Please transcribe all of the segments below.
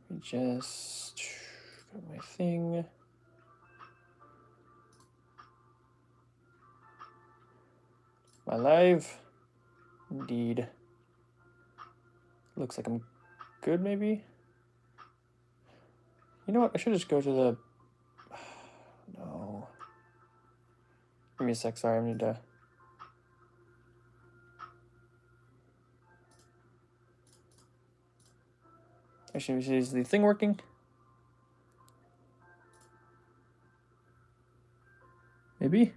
Let me just go to my thing. Am I live? Indeed. Looks like I'm good, maybe? You know what? I should just go to the... No. Give me a sec, sorry, I need to... Actually, is the thing working? Maybe?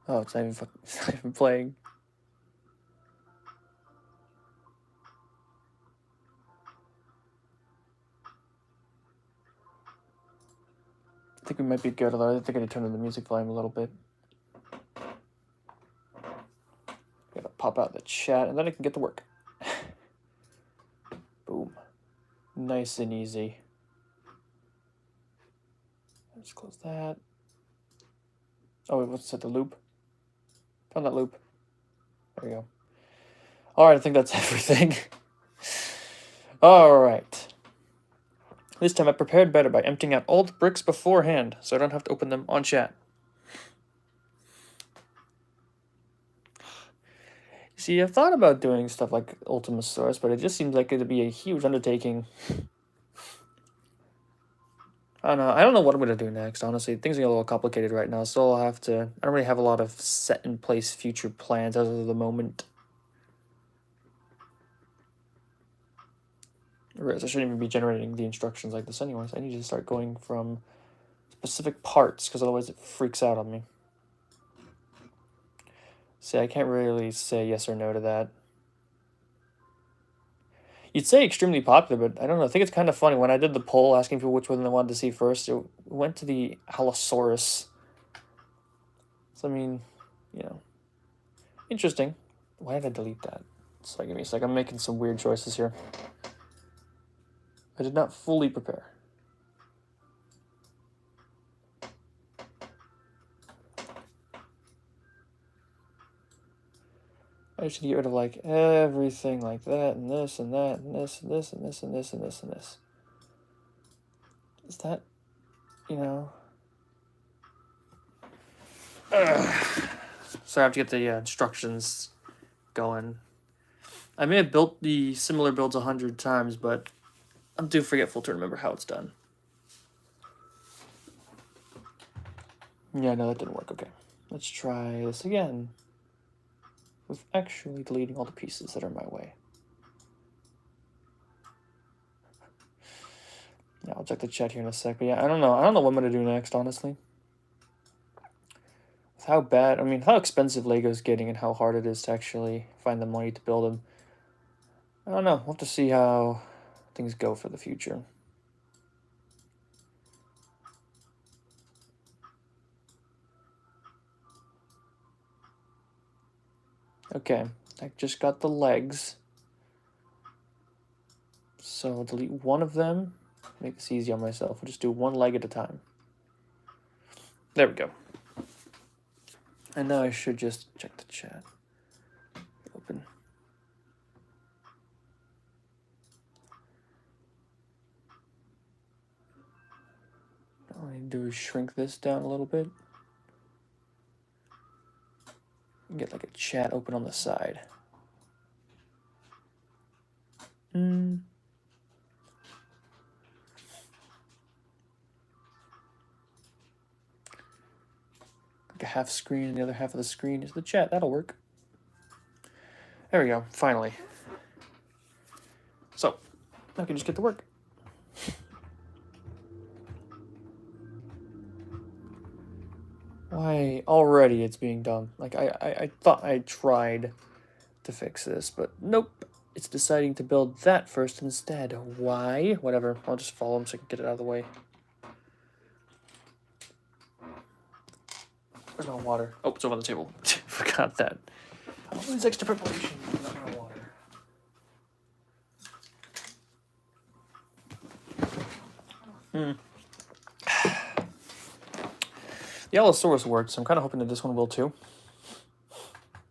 Oh, it's not even playing. I think we might be good, although I think I need to turn on the music volume a little bit. Gotta pop out the chat, and then I can get to work. Boom. Nice and easy. Let's close that. Oh, wait, let's set the loop. Found that loop. There we go. Alright, I think that's everything. Alright. This time I prepared better by emptying out all the bricks beforehand, so I don't have to open them on chat. See, I've thought about doing stuff like Ultima Source, but it just seems like it'd be a huge undertaking. I don't know what I'm going to do next, honestly. Things are a little complicated right now, so I'll have to... I don't really have a lot of set-in-place future plans as of the moment. Whereas I shouldn't even be generating the instructions like this anyways. I need to start going from specific parts, because otherwise it freaks out on me. See, I can't really say yes or no to that. You'd say extremely popular, but I don't know. I think it's kind of funny. When I did the poll asking people which one they wanted to see first, it went to the Allosaurus. So, I mean, you know, interesting. Why did I delete that? So, give me a sec. I'm making some weird choices here. I did not fully prepare. I should get rid of like everything like that and this and that and this and this and this and this and this and this. Is that, you know? So I have to get the instructions going. I may have built the similar builds 100 times, but I'm too forgetful to remember how it's done. Yeah, no, that didn't work. Okay, let's try this again with actually deleting all the pieces that are in my way. Yeah, I'll check the chat here in a sec. But yeah, I don't know what I'm gonna do next, honestly. With how bad, I mean, how expensive Lego's getting and how hard it is to actually find the money to build them. I don't know. We'll have to see how things go for the future. Okay, I just got the legs. So I'll delete one of them. Make this easy on myself. We'll just do one leg at a time. There we go. And now I should just check the chat. Open. All I need to do is shrink this down a little bit. Get like a chat open on the side. Like a half screen, and the other half of the screen is the chat. That'll work. There we go, finally. So, I can just get to work. Why already it's being done? Like, I thought I tried to fix this, but nope. It's deciding to build that first instead. Why? Whatever. I'll just follow him so I can get it out of the way. Where's my water? Oh, it's over on the table. Forgot that. All this extra preparation. Not my water. The Allosaurus worked, so I'm kind of hoping that this one will too.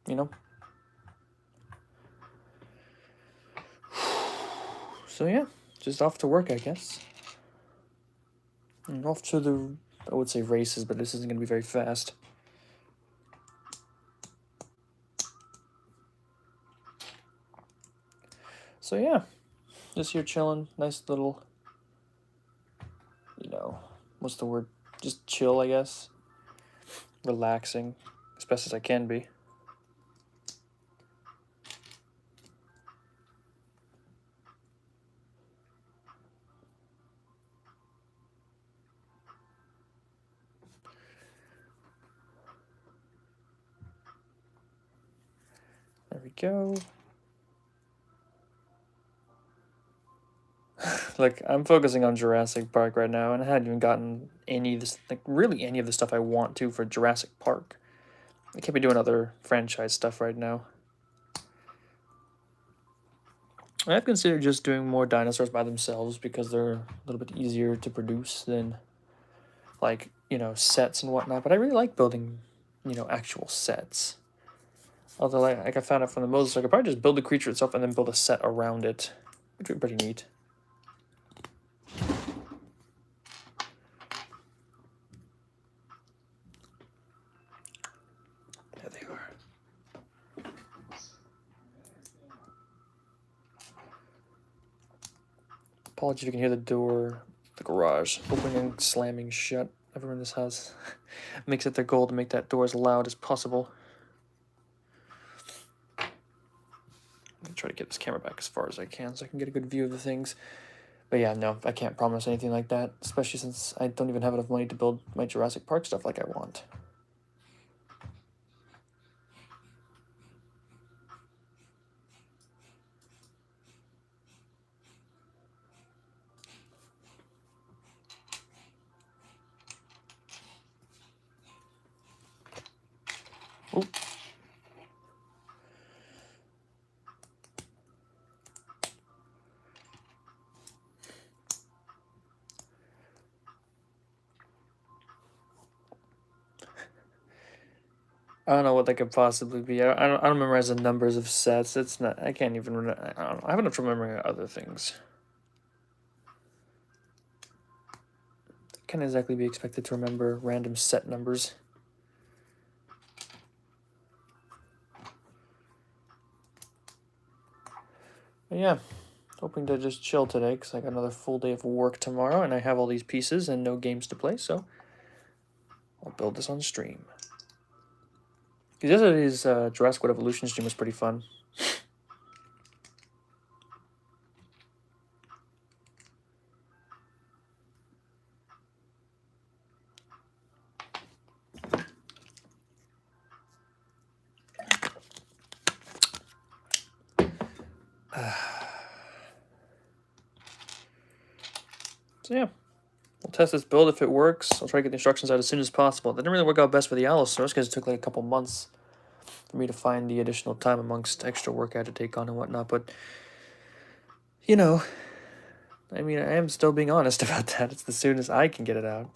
You know? So yeah, just off to work, I guess. And off to the, I would say races, but this isn't going to be very fast. So yeah, just here chilling. Nice little, you know, what's the word? Just chill, I guess. Relaxing, as best as I can be. There we go. Like, I'm focusing on Jurassic Park right now, and I hadn't even gotten any of this, like, really any of the stuff I want to for Jurassic Park. I can't be doing other franchise stuff right now. I've considered just doing more dinosaurs by themselves because they're a little bit easier to produce than, like, you know, sets and whatnot. But I really like building, you know, actual sets. Although, like I found out from the Moses, I could probably just build the creature itself and then build a set around it, which would be pretty neat. There they are. Apologies if you can hear the door, the garage, opening and slamming shut. Everyone in this house makes it their goal to make that door as loud as possible. I'm gonna try to get this camera back as far as I can so I can get a good view of the things. But yeah, no, I can't promise anything like that, especially since I don't even have enough money to build my Jurassic Park stuff like I want. Oop. I don't know what that could possibly be. I don't memorize the numbers of sets. It's not. I can't even. I don't know. I have enough trouble remembering other things. Can't exactly be expected to remember random set numbers. But yeah, hoping to just chill today because I got another full day of work tomorrow and I have all these pieces and no games to play, so I'll build this on stream. Because yesterday's Jurassic World Evolution stream was pretty fun. So yeah, we'll test this build if it works. I'll try to get the instructions out as soon as possible. That didn't really work out best for the Allosaurus because it took like a couple months for me to find the additional time amongst extra work I had to take on and whatnot. But, you know, I mean, I am still being honest about that. It's the soonest I can get it out.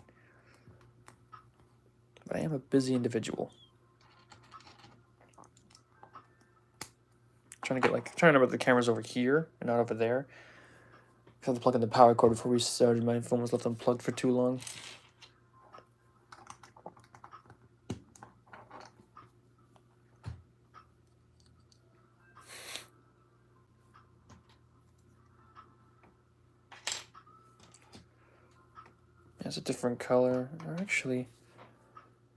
But I am a busy individual. Trying to remember the camera's over here and not over there. I had to plug in the power cord before we started. My phone was left unplugged for too long. It's a different color. Or actually,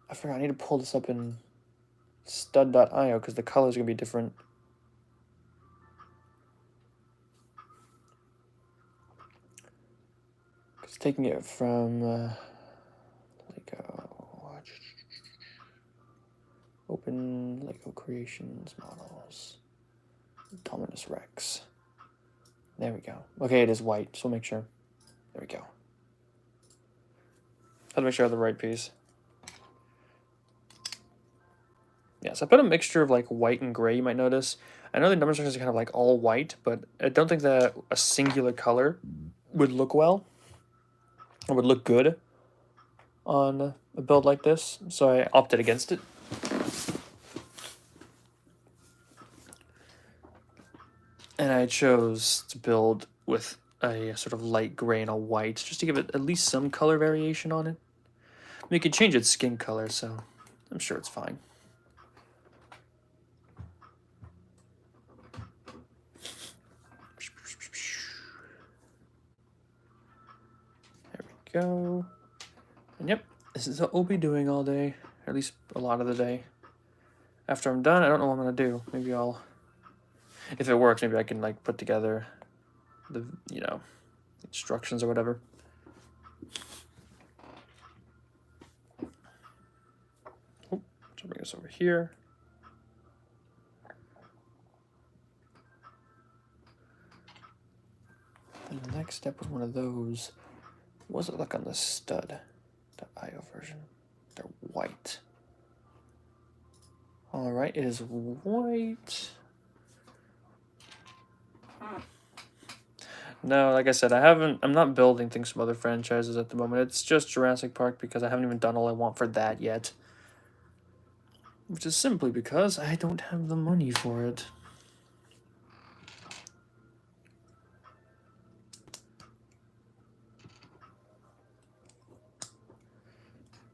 I forgot. I need to pull this up in stud.io because the colors are going to be different. Because taking it from Lego. Open Lego Creations Models. Indominus Rex. There we go. Okay, it is white, so we'll make sure. There we go. Have to make sure I have the right piece. Yeah, so I put a mixture of like white and gray, you might notice. I know the number instructions are kind of like all white, but I don't think that a singular color would look well. Or would look good on a build like this, so I opted against it. And I chose to build with a sort of light gray and a white, just to give it at least some color variation on it. I mean, you can change its skin color, so I'm sure it's fine. There we go. And yep, this is what we'll be doing all day, or at least a lot of the day. After I'm done, I don't know what I'm gonna do. Maybe I'll, if it works, maybe I can like put together the, you know, instructions or whatever. Oh, so bring us over here. And the next step was one of those. What does it look on the stud? The IO version. They're white. All right, it is white. No, like I said, I'm not building things from other franchises at the moment. It's just Jurassic Park because I haven't even done all I want for that yet. Which is simply because I don't have the money for it.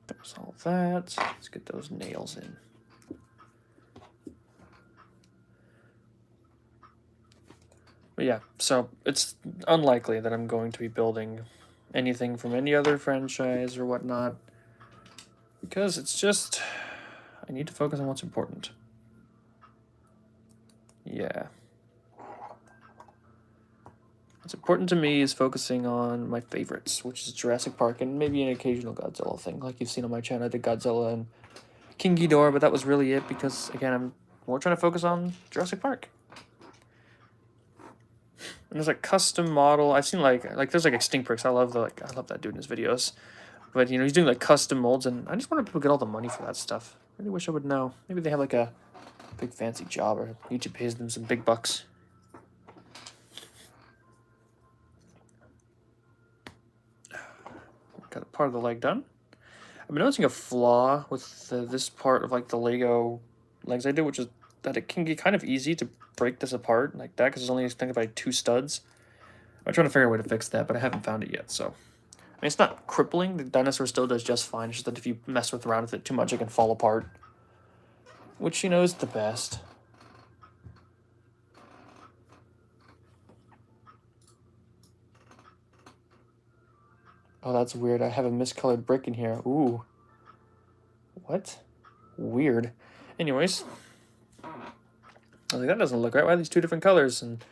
There's all that. Let's get those nails in. But yeah, so it's unlikely that I'm going to be building anything from any other franchise or whatnot, because it's just, I need to focus on what's important. Yeah. What's important to me is focusing on my favorites, which is Jurassic Park and maybe an occasional Godzilla thing, like you've seen on my channel. I did Godzilla and King Ghidorah, but that was really it because, again, I'm more trying to focus on Jurassic Park. And there's like custom model. I've seen like there's like Extinct Bricks. I love that dude in his videos. But you know, he's doing like custom molds, and I just wonder if people get all the money for that stuff. I really wish I would know. Maybe they have like a big fancy job, or YouTube pays them some big bucks. Got a part of the leg done. I've been noticing a flaw with this part of like the Lego legs I did, which is that it can get kind of easy to break this apart like that because it's only extended by 2 studs. I'm trying to figure out a way to fix that, but I haven't found it yet. So, I mean, it's not crippling. The dinosaur still does just fine. It's just that if you mess around with it too much, it can fall apart. Which, you know, is the best. Oh, that's weird. I have a miscolored brick in here. Ooh. What? Weird. Anyways. I was like, that doesn't look right. Why are these 2 different colors? And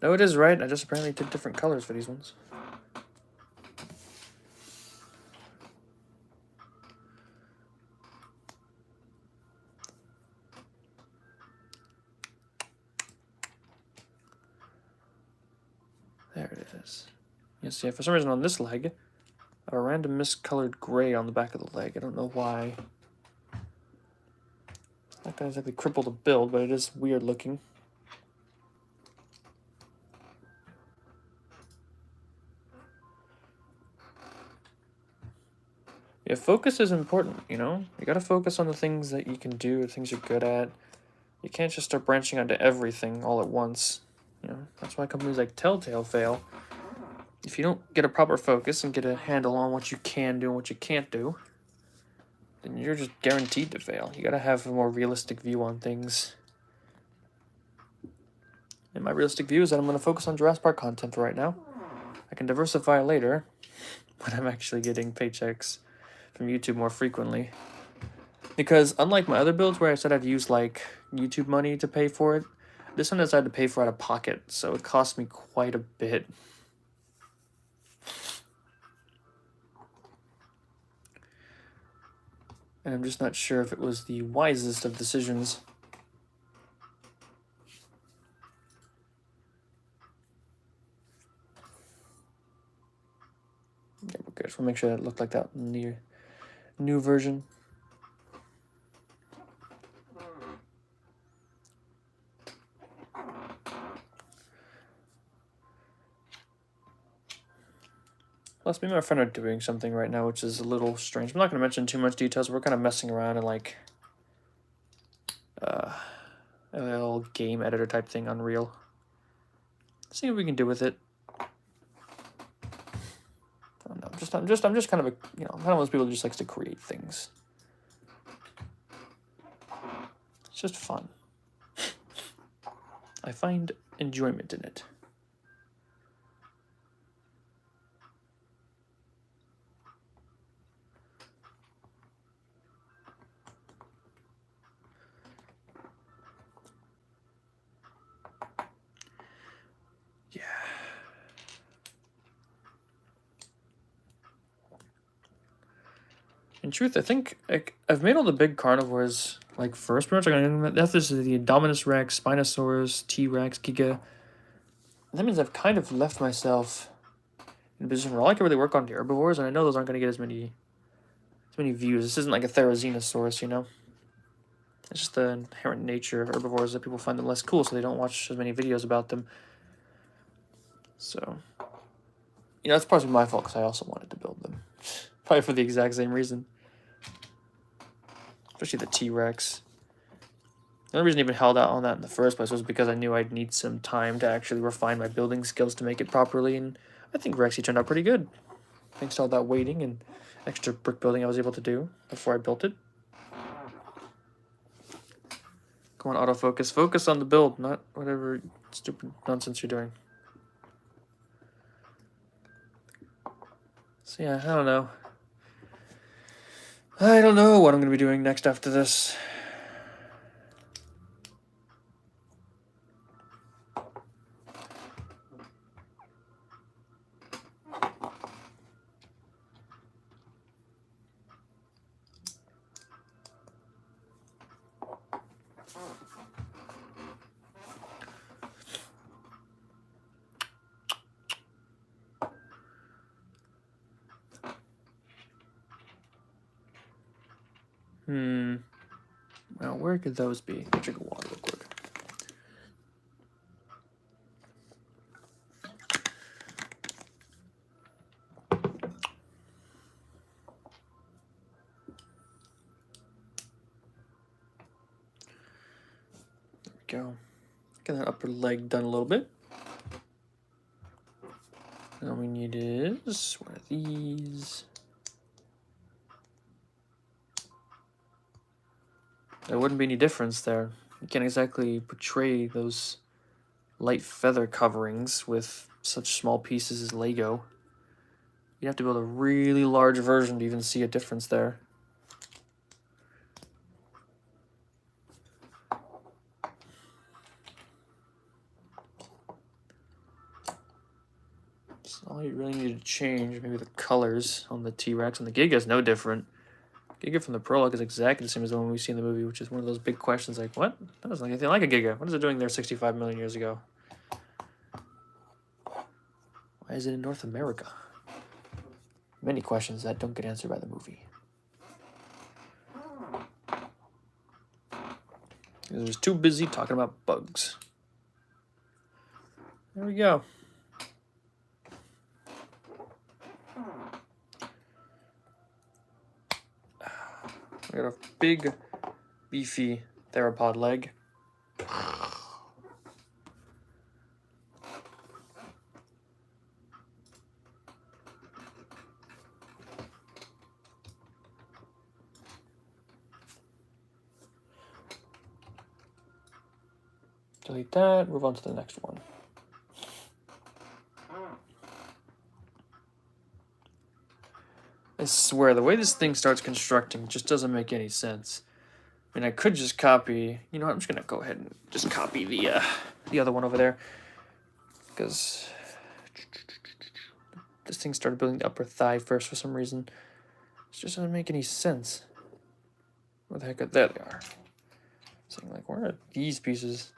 no, it is right. I just apparently did different colors for these ones. There it is. Yes, yeah, for some reason on this leg, I have a random miscolored gray on the back of the leg. I don't know why. It's not going to exactly cripple the build, but it is weird looking. Yeah, focus is important, you know? You gotta focus on the things that you can do, the things you're good at. You can't just start branching onto everything all at once. You know, that's why companies like Telltale fail. If you don't get a proper focus and get a handle on what you can do and what you can't do, then you're just guaranteed to fail. You gotta have a more realistic view on things. And my realistic view is that I'm gonna focus on Jurassic Park content for right now. I can diversify later when I'm actually getting paychecks from YouTube more frequently. Because unlike my other builds where I said I'd use like YouTube money to pay for it, this one I decided to pay for out of pocket, so it cost me quite a bit. And I'm just not sure if it was the wisest of decisions. Yeah, we're good. We'll make sure that it looked like that in the new version. Plus, me and my friend are doing something right now, which is a little strange. I'm not going to mention too much details. We're kind of messing around in like a little game editor type thing, Unreal. See what we can do with it. I'm just kind of a, you know, I'm kind of one of those people who just likes to create things. It's just fun. I find enjoyment in it. Yeah. In truth, I think I've made all the big carnivores like first. Pretty much, this is the Indominus Rex, Spinosaurus, T-Rex, Giga. That means I've kind of left myself in a position where all I can really work on the herbivores, and I know those aren't going to get as many views. This isn't like a Therizinosaurus, you know. It's just the inherent nature of herbivores that people find them less cool, so they don't watch as many videos about them. So, you know, it's partially my fault because I also wanted to build them. Probably for the exact same reason. Especially the T-Rex. The only reason I even held out on that in the first place was because I knew I'd need some time to actually refine my building skills to make it properly, and I think Rexy turned out pretty good. Thanks to all that waiting and extra brick building I was able to do before I built it. Come on, autofocus. Focus on the build, not whatever stupid nonsense you're doing. So yeah, I don't know. I don't know what I'm going to be doing next after this. Now, where could those be? Drink of water real quick. There we go. Get that upper leg done a little bit. And all we need is one of these. There wouldn't be any difference there. You can't exactly portray those light feather coverings with such small pieces as Lego. You'd have to build a really large version to even see a difference there. So all you really need to change, maybe the colors on the T-Rex. And the Giga is no different. Giga from the prologue is exactly the same as the one we see in the movie, which is one of those big questions like, what? That doesn't look anything like a Giga. What is it doing there 65 million years ago? Why is it in North America? Many questions that don't get answered by the movie. They're just too busy talking about bugs. There we go. We got a big, beefy theropod leg. Delete that, move on to the next one. I swear, the way this thing starts constructing just doesn't make any sense. I mean, I could just copy, you know what, I'm just gonna go ahead and just copy the other one over there. Because this thing started building the upper thigh first for some reason. It just doesn't make any sense. What the heck are, there they are. Saying like, where are these pieces?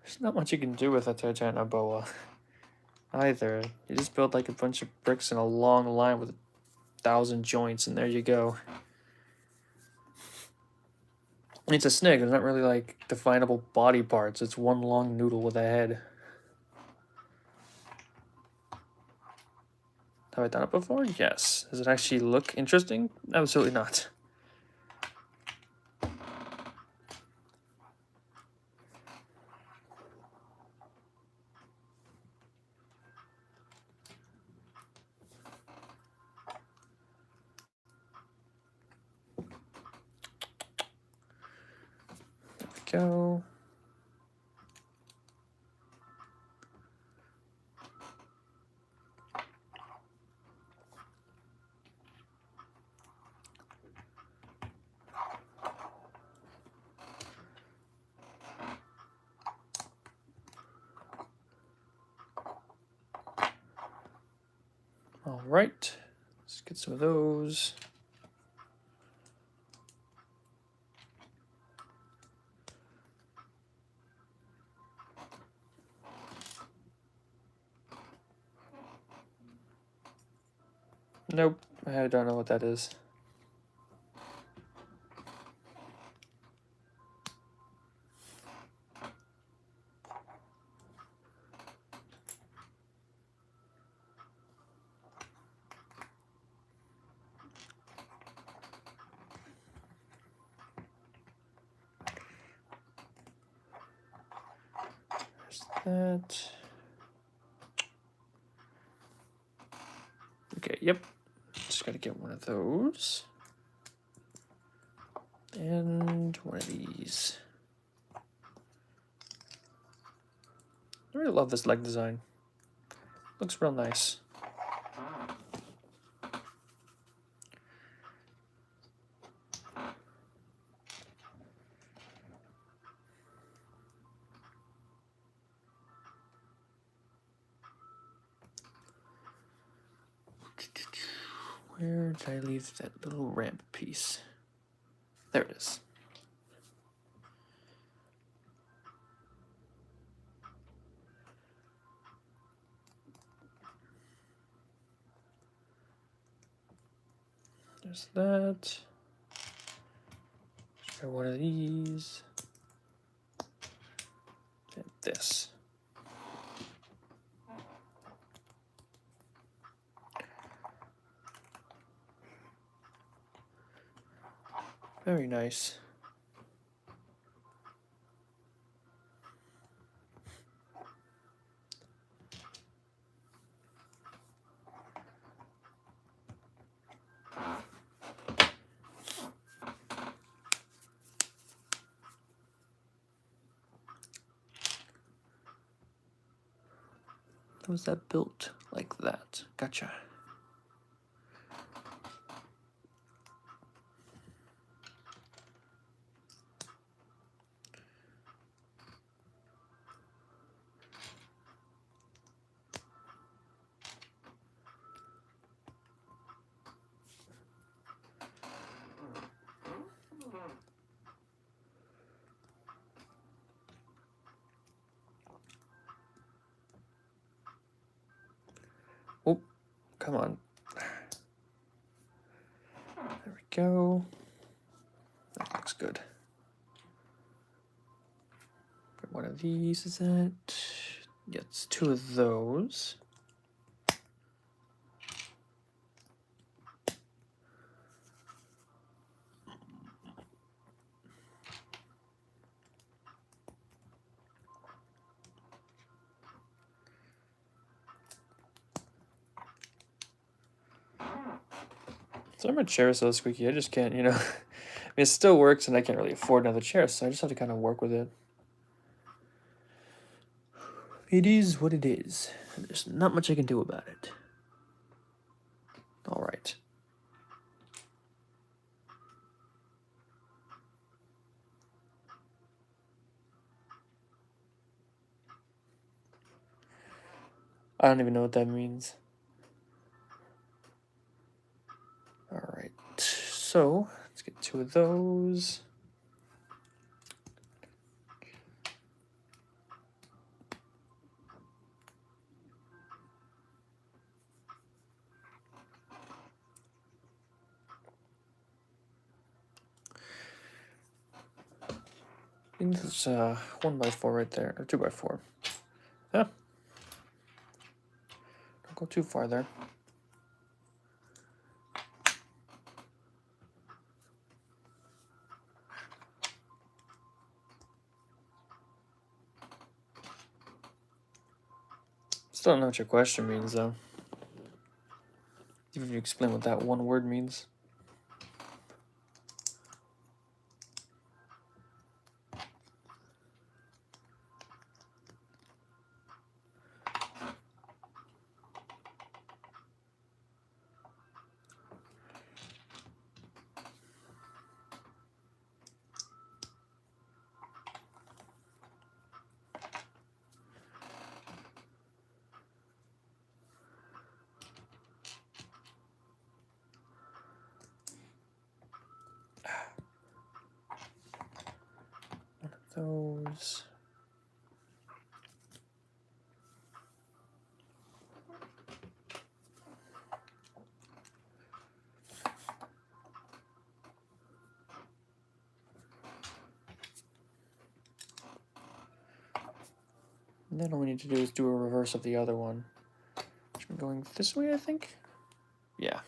There's not much you can do with a Titanoboa either. You just build like a bunch of bricks in a long line with 1,000 joints, and there you go. It's a snake. It's not really like definable body parts. It's one long noodle with a head. Have I done it before? Yes. Does it actually look interesting? Absolutely not. There we go. All right, let's get some of those. Nope, I don't know what that is. That. Okay, yep. Just gotta get one of those. And one of these. I really love this leg design. Looks real nice. Where did I leave that little ramp piece? There it is. There's that. Let's try one of these. And this. Very nice. How was that built like that? Gotcha. Oh, come on. There we go. That looks good. Got one of these, is that? Yeah, it's two of those. So my chair is so squeaky, I just can't, I mean, it still works and I can't really afford another chair, so I just have to kind of work with it. It is what it is. There's not much I can do about it. All right. I don't even know what that means. All right, so let's get two of those. think it's 1x4 right there, or 2x4. Yeah. Don't go too far there. Still don't know what your question means, though. Even if you explain what that one word means. Those. And then all we need to do is do a reverse of the other one. Which I'm going this way, I think? Yeah.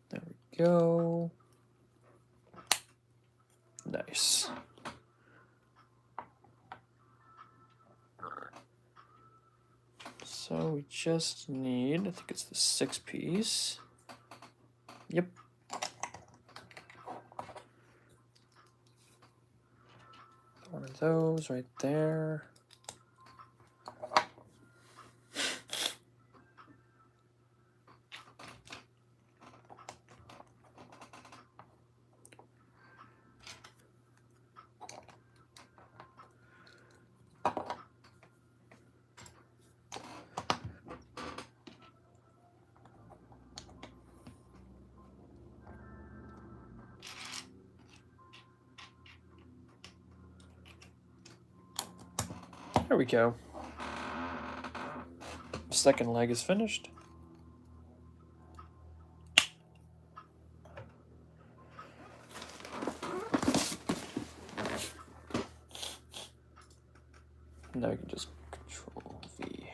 There we go. Nice. So we just need, I think it's the 6-piece. Yep. One of those right there. There we go. Second leg is finished. Now you can just Control V.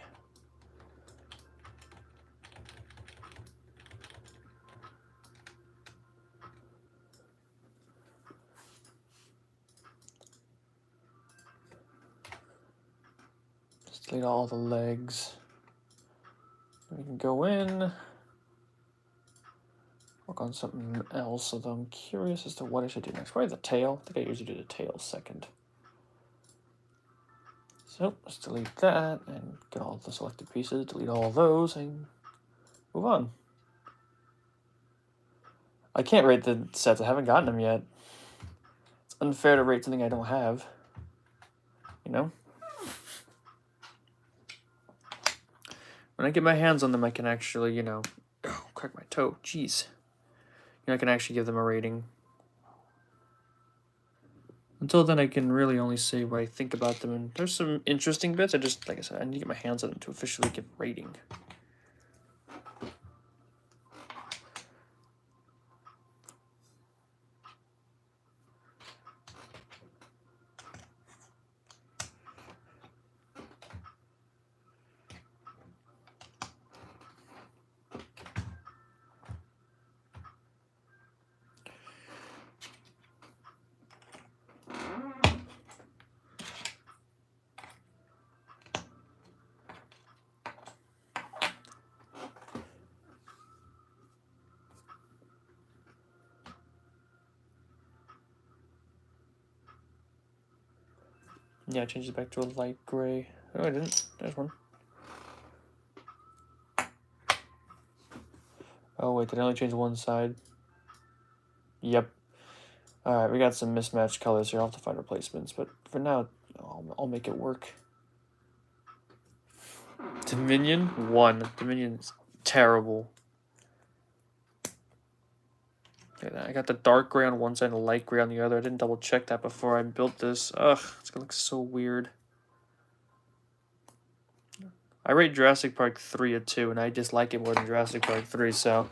Just delete all the legs. We can go in, work on something else, although I'm curious as to what I should do next. Probably the tail. I think I usually do the tail second. So let's delete that and get all the selected pieces, delete all those, and move on. I can't rate the sets. I haven't gotten them yet. It's unfair to rate something I don't have. You know? When I get my hands on them, I can actually, you know, crack my toe. Jeez. You know, I can actually give them a rating. Until then, I can really only say what I think about them. And there's some interesting bits. I just, like I said, I need to get my hands on them to officially give a rating. Yeah, I changed it back to a light gray. Oh, I didn't. There's one. Oh, wait, did I only change one side? Yep. Alright, we got some mismatched colors here. I'll have to find replacements, but for now, I'll make it work. Dominion 1. Dominion is terrible. Okay, I got the dark gray on one side and the light gray on the other. I didn't double check that before I built this. Ugh, it's gonna look so weird. I rate Jurassic Park 3 a 2, and I dislike it more than Jurassic Park 3, so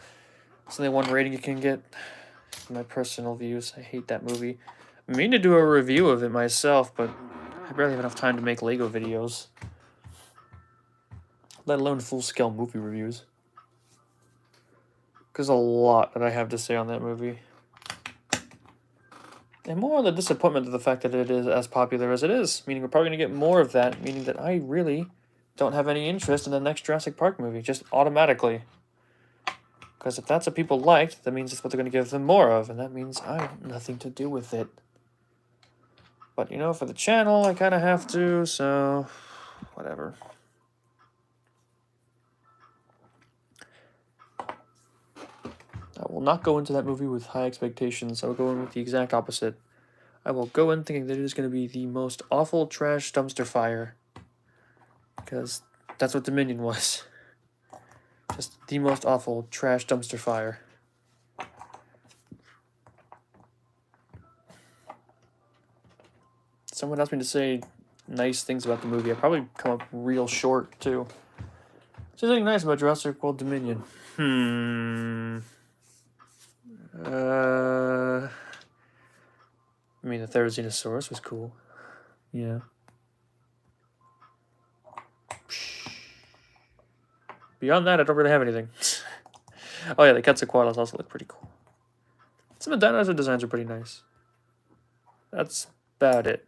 it's only one rating you can get. My personal views. I hate that movie. I mean to do a review of it myself, but I barely have enough time to make Lego videos. Let alone full-scale movie reviews. There's a lot that I have to say on that movie. And more on the disappointment of the fact that it is as popular as it is. Meaning we're probably going to get more of that. Meaning that I really don't have any interest in the next Jurassic Park movie. Just automatically. Because if that's what people liked, that means it's what they're going to give them more of. And that means I have nothing to do with it. But, you know, for the channel, I kind of have to, so whatever. I will not go into that movie with high expectations. I will go in with the exact opposite. I will go in thinking that it is going to be the most awful trash dumpster fire. Because that's what Dominion was. Just the most awful trash dumpster fire. Someone asked me to say nice things about the movie. I probably come up real short, too. What's anything nice about Jurassic World Dominion? I mean, the Therizinosaurus was cool. Yeah. Beyond that, I don't really have anything. Oh yeah, the Quetzalcoatlus also look pretty cool. Some of the dinosaur designs are pretty nice. That's about it.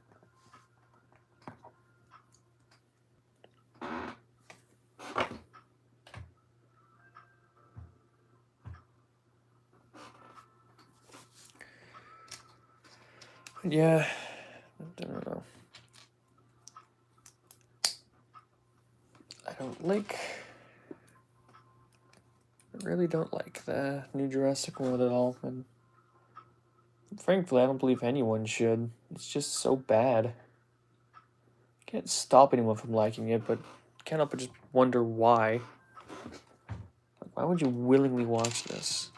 Yeah, I don't know. I really don't like the new Jurassic World at all, and frankly, I don't believe anyone should. It's just so bad. Can't stop anyone from liking it, but can't help but just wonder why. Why would you willingly watch this?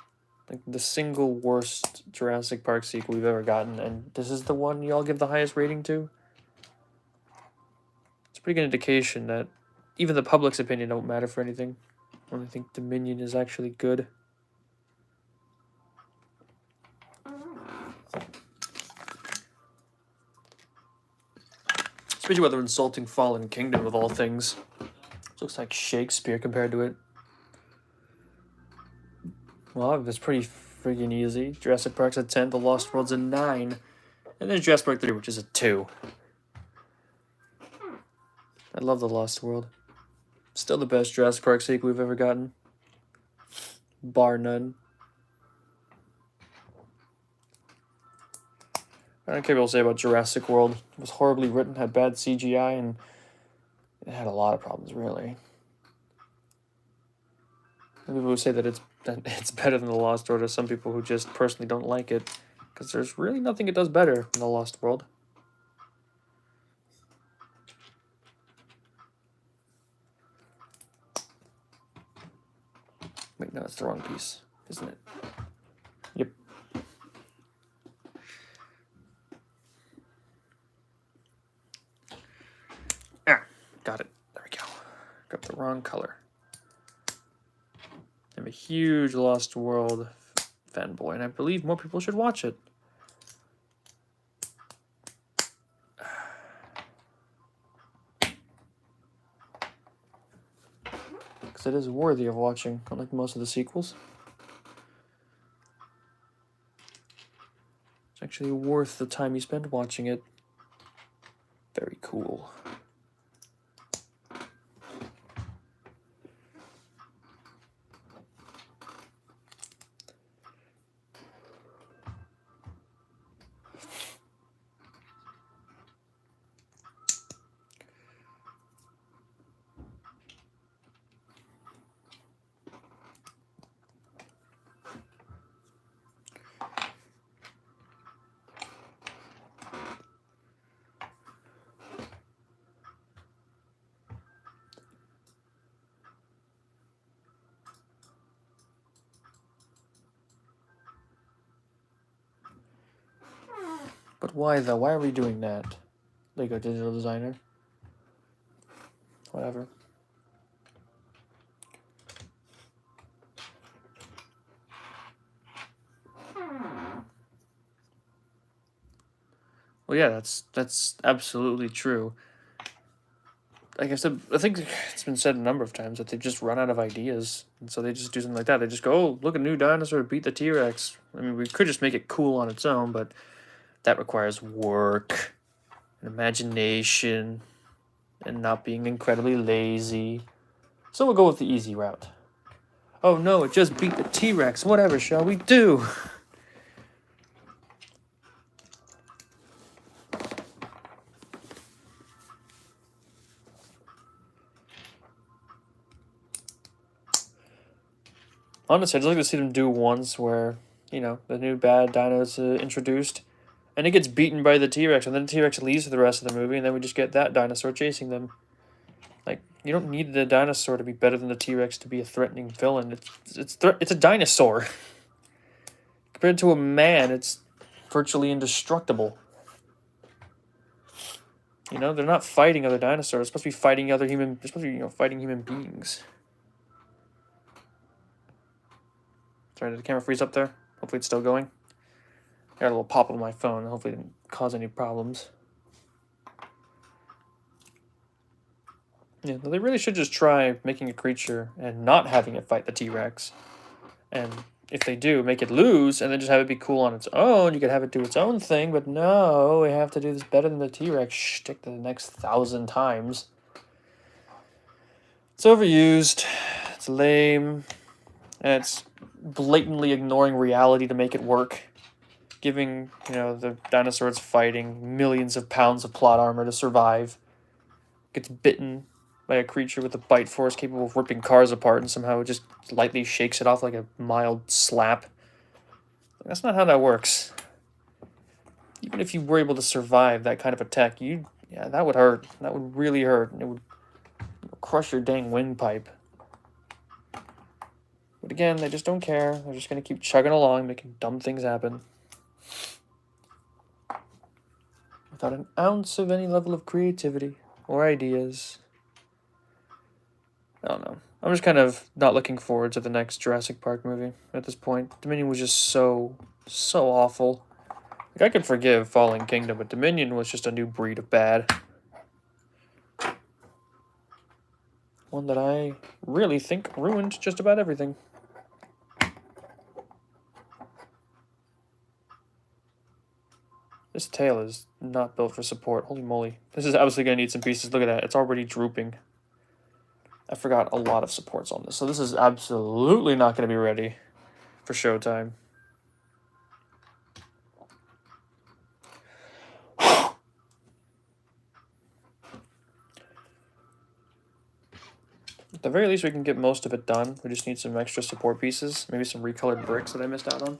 Like, the single worst Jurassic Park sequel we've ever gotten, and this is the one y'all give the highest rating to? It's a pretty good indication that even the public's opinion don't matter for anything. I only think Dominion is actually good. Especially with the insulting Fallen Kingdom of all things. It looks like Shakespeare compared to it. Well, it's pretty freaking easy. Jurassic Park's a 10, The Lost World's a 9. And there's Jurassic Park 3, which is a 2. I love The Lost World. Still the best Jurassic Park sequel we've ever gotten. Bar none. I don't care what people say about Jurassic World. It was horribly written, had bad CGI, and it had a lot of problems, really. Some people who say that it's better than The Lost World are some people who just personally don't like it, because there's really nothing it does better than The Lost World. Wait, no, it's the wrong piece, isn't it? Yep. Ah, got it. There we go. Got the wrong color. I'm a huge Lost World fanboy, and I believe more people should watch it. Because it is worthy of watching, unlike most of the sequels. It's actually worth the time you spend watching it. Very cool. But why, though? Why are we doing that? Lego Digital Designer. Whatever. Well, yeah, that's absolutely true. Like I said, I think it's been said a number of times that they just run out of ideas, and so they just do something like that. They just go, "Oh, look, a new dinosaur beat the T-Rex." I mean, we could just make it cool on its own, but that requires work, and imagination, and not being incredibly lazy. So we'll go with the easy route. Oh no, it just beat the T-Rex. Whatever shall we do? Honestly, I'd just like to see them do once where, you know, the new bad dino's introduced, and it gets beaten by the T-Rex, and then the T-Rex leaves for the rest of the movie, and then we just get that dinosaur chasing them. Like, you don't need the dinosaur to be better than the T-Rex to be a threatening villain. It's a dinosaur. Compared to a man, it's virtually indestructible. You know, they're not fighting other dinosaurs. They're supposed to be fighting other human. They're supposed to be, you know, fighting human beings. Sorry, did the camera freeze up there? Hopefully it's still going. I got a little pop on my phone. Hopefully it didn't cause any problems. Yeah, they really should just try making a creature and not having it fight the T-Rex. And if they do, make it lose and then just have it be cool on its own. You could have it do its own thing, but no, we have to do this better than the T-Rex shtick the next 1,000 times. It's overused. It's lame. And it's blatantly ignoring reality to make it work. Giving, you know, the dinosaurs fighting millions of pounds of plot armor to survive. Gets bitten by a creature with a bite force capable of ripping cars apart, and somehow it just lightly shakes it off like a mild slap. That's not how that works. Even if you were able to survive that kind of attack, yeah, that would hurt. That would really hurt. It would crush your dang windpipe. But again, they just don't care. They're just going to keep chugging along, making dumb things happen. Without an ounce of any level of creativity or ideas. I don't know. I'm just kind of not looking forward to the next Jurassic Park movie at this point. Dominion was just so awful. Like, I could forgive Fallen Kingdom, but Dominion was just a new breed of bad. One that I really think ruined just about everything. This tail is not built for support. Holy moly. This is absolutely going to need some pieces. Look at that. It's already drooping. I forgot a lot of supports on this. So this is absolutely not going to be ready for showtime. At the very least, we can get most of it done. We just need some extra support pieces. Maybe some recolored bricks that I missed out on.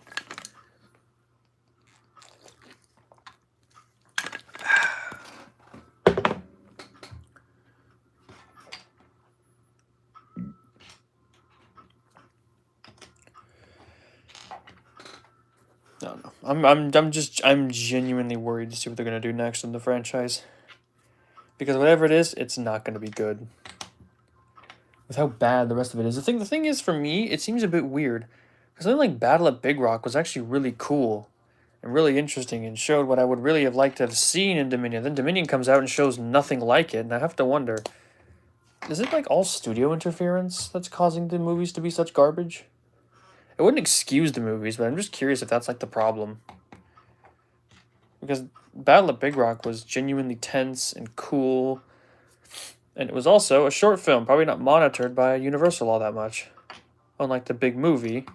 I don't know. I'm genuinely worried to see what they're gonna do next in the franchise. Because whatever it is, it's not gonna be good. With how bad the rest of it is. The thing is, for me, it seems a bit weird. Because something like Battle at Big Rock was actually really cool and really interesting and showed what I would really have liked to have seen in Dominion. Then Dominion comes out and shows nothing like it, and I have to wonder, is it like all studio interference that's causing the movies to be such garbage? It wouldn't excuse the movies, but I'm just curious if that's like the problem. Because Battle at Big Rock was genuinely tense and cool. And it was also a short film, probably not monitored by Universal all that much. Unlike the big movie.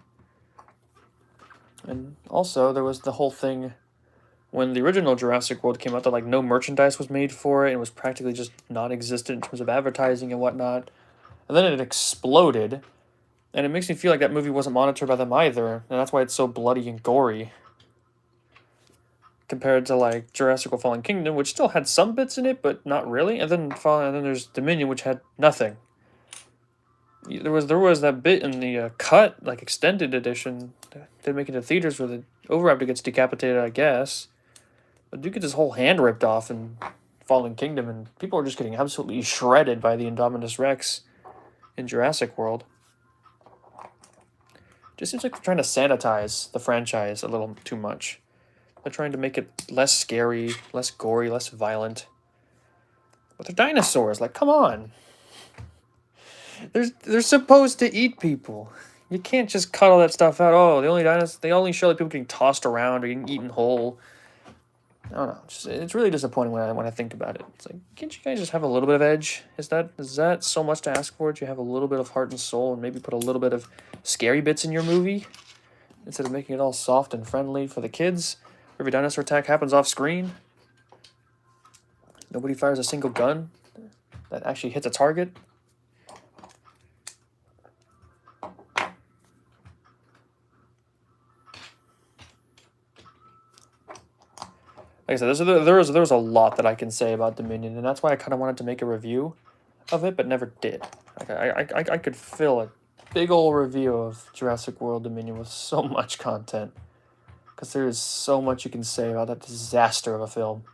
And also, there was the whole thing when the original Jurassic World came out that like no merchandise was made for it. And it was practically just non-existent in terms of advertising and whatnot. And then it exploded. And it makes me feel like that movie wasn't monitored by them either. And that's why it's so bloody and gory. Compared to like Jurassic World Fallen Kingdom, which still had some bits in it, but not really. And then there's Dominion, which had nothing. There was that bit in the cut, like extended edition, that didn't make it to theaters where the Overraptor gets decapitated, I guess. The dude gets his whole hand ripped off in Fallen Kingdom, and people are just getting absolutely shredded by the Indominus Rex in Jurassic World. Just seems like they're trying to sanitize the franchise a little too much. They're trying to make it less scary, less gory, less violent. But they're dinosaurs. Like, come on. They're supposed to eat people. You can't just cut all that stuff out. Oh, they only show like people getting tossed around or getting eaten whole. I don't know. It's really disappointing when I think about it. It's like, can't you guys just have a little bit of edge? Is that so much to ask for? Do you have a little bit of heart and soul and maybe put a little bit of scary bits in your movie instead of making it all soft and friendly for the kids? Every dinosaur attack happens off screen. Nobody fires a single gun that actually hits a target. Like I said, there's a lot that I can say about Dominion, and that's why I kind of wanted to make a review of it, but never did. Like I could fill a big old review of Jurassic World Dominion with so much content, because there is so much you can say about that disaster of a film.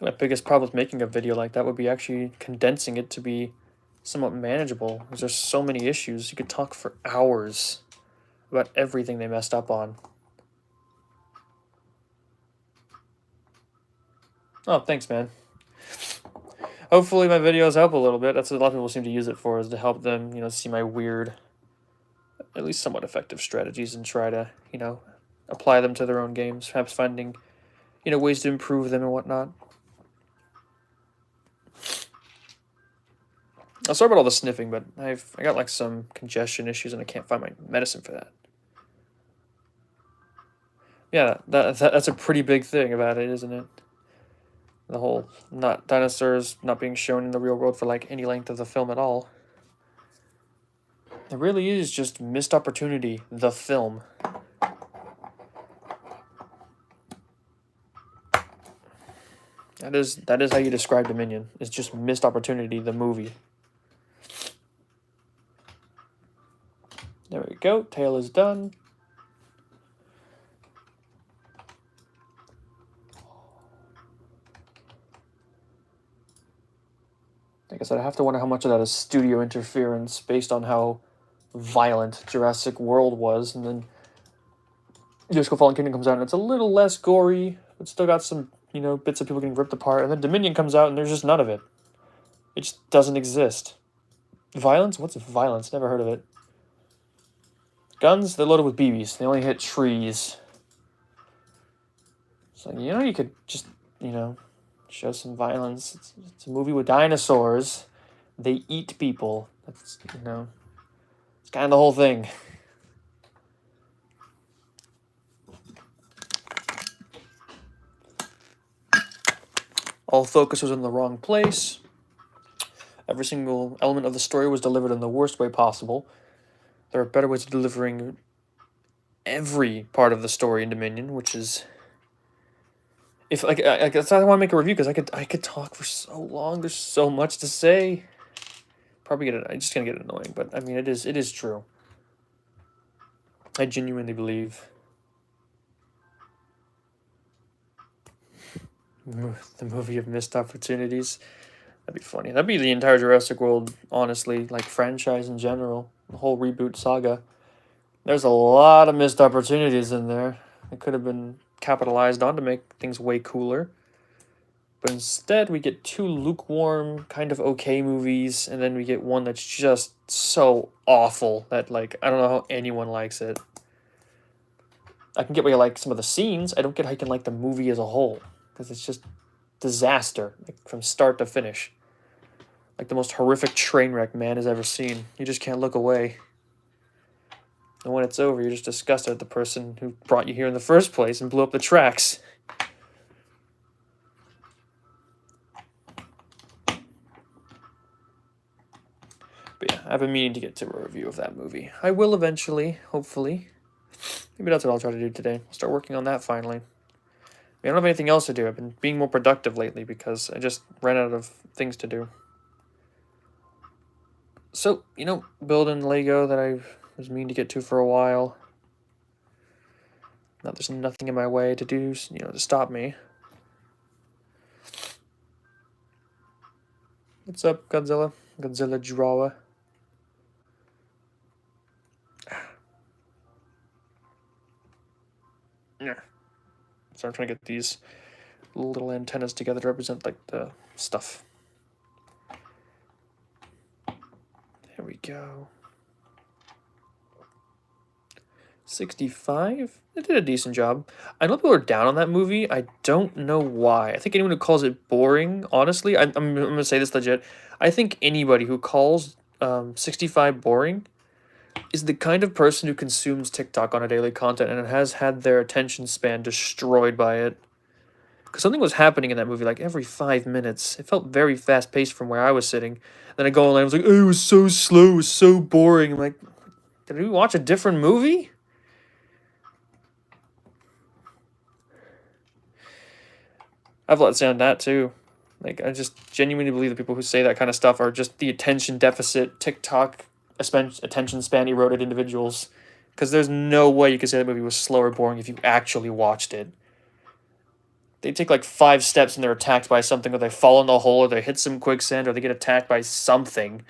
My biggest problem with making a video like that would be actually condensing it to be somewhat manageable, because there's so many issues. You could talk for hours about everything they messed up on. Oh, thanks, man. Hopefully my videos help a little bit. That's what a lot of people seem to use it for, is to help them, see my weird, at least somewhat effective strategies and try to, apply them to their own games, perhaps finding, ways to improve them and whatnot. I'm sorry about all the sniffing, but I got like some congestion issues and I can't find my medicine for that. Yeah, that's a pretty big thing about it, isn't it? The whole dinosaurs not being shown in the real world for like any length of the film at all. It really is just missed opportunity, the film. That is how you describe Dominion. It's just missed opportunity, the movie. There we go. Tail is done. Like I said, I have to wonder how much of that is studio interference based on how violent Jurassic World was. And then Jurassic Fallen Kingdom comes out and it's a little less gory, but still got some, bits of people getting ripped apart. And then Dominion comes out and there's just none of it. It just doesn't exist. Violence? What's violence? Never heard of it. Guns, they're loaded with BBs. They only hit trees. So, you could just, show some violence. It's a movie with dinosaurs. They eat people. That's, it's kind of the whole thing. All focus was in the wrong place. Every single element of the story was delivered in the worst way possible. There are better ways of delivering every part of the story in Dominion, which is... that's why I want to make a review, because I could talk for so long. There's so much to say. Probably I'm just gonna get annoying, but I mean it is true. I genuinely believe the movie of missed opportunities. That'd be funny. That'd be the entire Jurassic World, honestly, like franchise in general, the whole reboot saga. There's a lot of missed opportunities in there. It could have been capitalized on to make things way cooler. But instead, we get two lukewarm, kind of okay movies, and then we get one that's just so awful that, like, I don't know how anyone likes it. I can get why you like some of the scenes. I don't get how you can like the movie as a whole, because it's just disaster, like, from start to finish. Like the most horrific train wreck man has ever seen. You just can't look away. And when it's over, you're just disgusted at the person who brought you here in the first place and blew up the tracks. But yeah, I've been meaning to get to a review of that movie. I will eventually, hopefully. Maybe that's what I'll try to do today. I'll start working on that finally. I don't have anything else to do. I've been being more productive lately because I just ran out of things to do. So, building Lego that I was meaning to get to for a while. Now there's nothing in my way to do, to stop me. What's up, Godzilla? Godzilla drawer. Yeah. So I'm trying to get these little antennas together to represent, like, the stuff. There we go. 65? It did a decent job. I know people are down on that movie. I don't know why. I think anyone who calls it boring, honestly, I'm going to say this legit. I think anybody who calls 65 boring is the kind of person who consumes TikTok on a daily content and has had their attention span destroyed by it. Because something was happening in that movie like every 5 minutes. It felt very fast paced from where I was sitting. Then I go online, I was like, oh, it was so slow, it was so boring. I'm like, did we watch a different movie? I've let down that too. Like, I just genuinely believe the people who say that kind of stuff are just the attention deficit, TikTok, attention span eroded individuals. Because there's no way you could say that movie was slow or boring if you actually watched it. They take like 5 steps and they're attacked by something, or they fall in the hole, or they hit some quicksand, or they get attacked by something.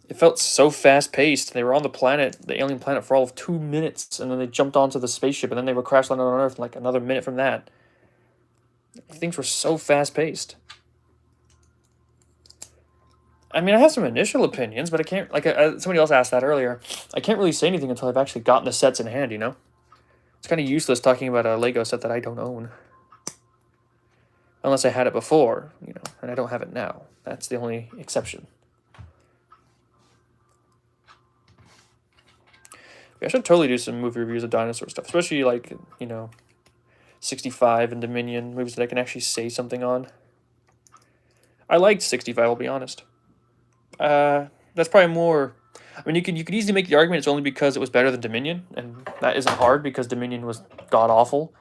It felt so fast paced. They were on the alien planet, for all of 2 minutes, and then they jumped onto the spaceship, and then they were crash landing on Earth in like another minute from that. Things were so fast paced. I mean, I have some initial opinions, but I can't, like, somebody else asked that earlier. I can't really say anything until I've actually gotten the sets in hand, It's kind of useless talking about a Lego set that I don't own. Unless I had it before, and I don't have it now. That's the only exception. I should totally do some movie reviews of dinosaur stuff, especially like, 65 and Dominion, movies that I can actually say something on. I liked 65, I'll be honest. That's probably more... I mean, you could easily make the argument it's only because it was better than Dominion, and that isn't hard because Dominion was god-awful.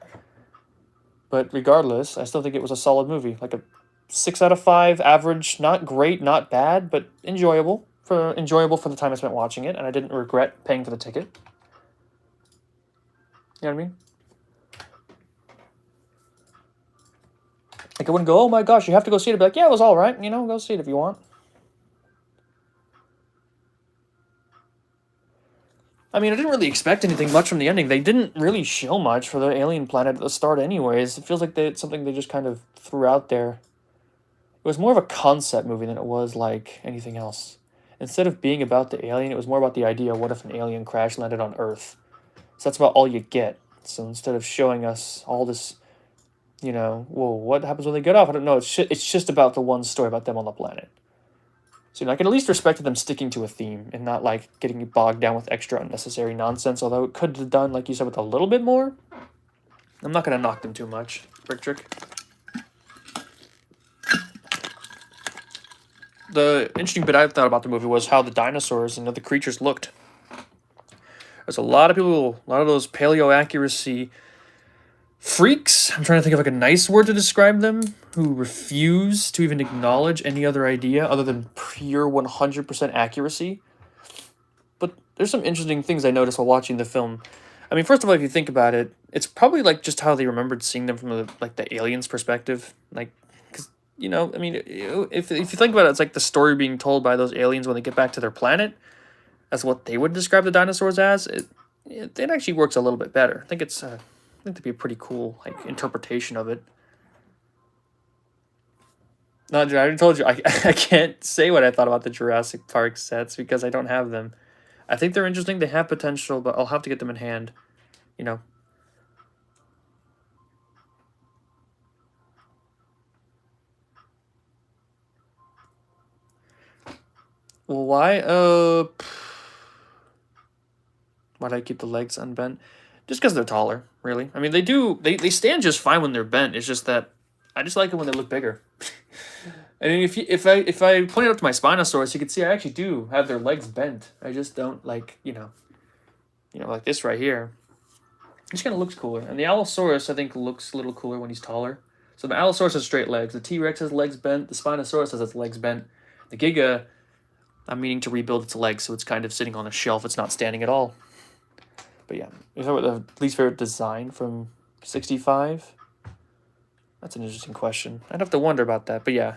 But regardless, I still think it was a solid movie. Like a 6 out of 5, average, not great, not bad, but enjoyable for the time I spent watching it, and I didn't regret paying for the ticket. You know what I mean? Like, I wouldn't go, oh my gosh, you have to go see it. I'd be like, yeah, it was all right. Go see it if you want. I mean, I didn't really expect anything much from the ending. They didn't really show much for the alien planet at the start anyways. It feels like it's something they just kind of threw out there. It was more of a concept movie than it was like anything else. Instead of being about the alien, it was more about the idea, what if an alien crash landed on Earth? So that's about all you get. So instead of showing us all this, well, what happens when they get off? I don't know. It's just about the one story about them on the planet. So I can at least respect them sticking to a theme and not like getting bogged down with extra unnecessary nonsense, although it could have done, like you said, with a little bit more. I'm not going to knock them too much. Brick trick. The interesting bit I thought about the movie was how the dinosaurs and the creatures looked. There's a lot of those paleo accuracy freaks, I'm trying to think of like a nice word to describe them, who refuse to even acknowledge any other idea other than pure 100% accuracy. But there's some interesting things I noticed while watching the film. I mean, first of all, if you think about it, it's probably like just how they remembered seeing them from the aliens' perspective. Like, because, I mean, if you think about it, it's like the story being told by those aliens when they get back to their planet. That's what they would describe the dinosaurs as. It actually works a little bit better. I think that'd be a pretty cool interpretation of it. No, I already told you I can't say what I thought about the Jurassic Park sets because I don't have them. I think they're interesting. They have potential, but I'll have to get them in hand. Well, why? Why'd I keep the legs unbent? Just because they're taller, really. I mean, they stand just fine when they're bent. It's just that I just like it when they look bigger. I mean, if I point it up to my Spinosaurus, you can see I actually do have their legs bent. I just don't like, like this right here. just kind of looks cooler. And the Allosaurus, I think, looks a little cooler when he's taller. So the Allosaurus has straight legs. The T-Rex has legs bent. The Spinosaurus has its legs bent. The Giga, I'm meaning to rebuild its legs, so it's kind of sitting on a shelf. It's not standing at all. But yeah, you know what the least favorite design from 65? That's an interesting question. I'd have to wonder about that. But yeah,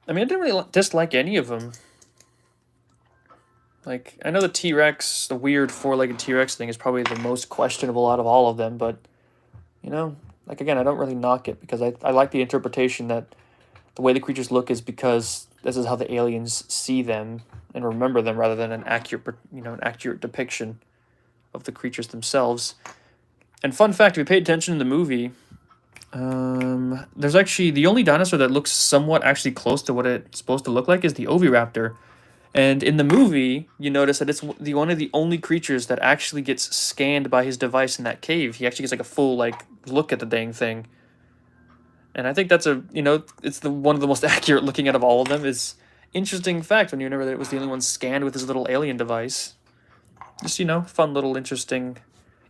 I mean, I didn't really dislike any of them. Like, I know the T-Rex, the weird four-legged T-Rex thing is probably the most questionable out of all of them, but, you know, like, again, I don't really knock it because I like the interpretation that the way the creatures look is because this is how the aliens see them and remember them rather than an accurate, an accurate depiction of the creatures themselves. And fun fact, if you pay attention in the movie, there's actually the only dinosaur that looks somewhat actually close to what it's supposed to look like is the Oviraptor. And in the movie, you notice that it's one of the only creatures that actually gets scanned by his device in that cave. He actually gets like a full look at the dang thing. And I think that's it's one of the most accurate looking out of all of them. Is interesting fact when you remember that it was the only one scanned with his little alien device. Just fun little interesting.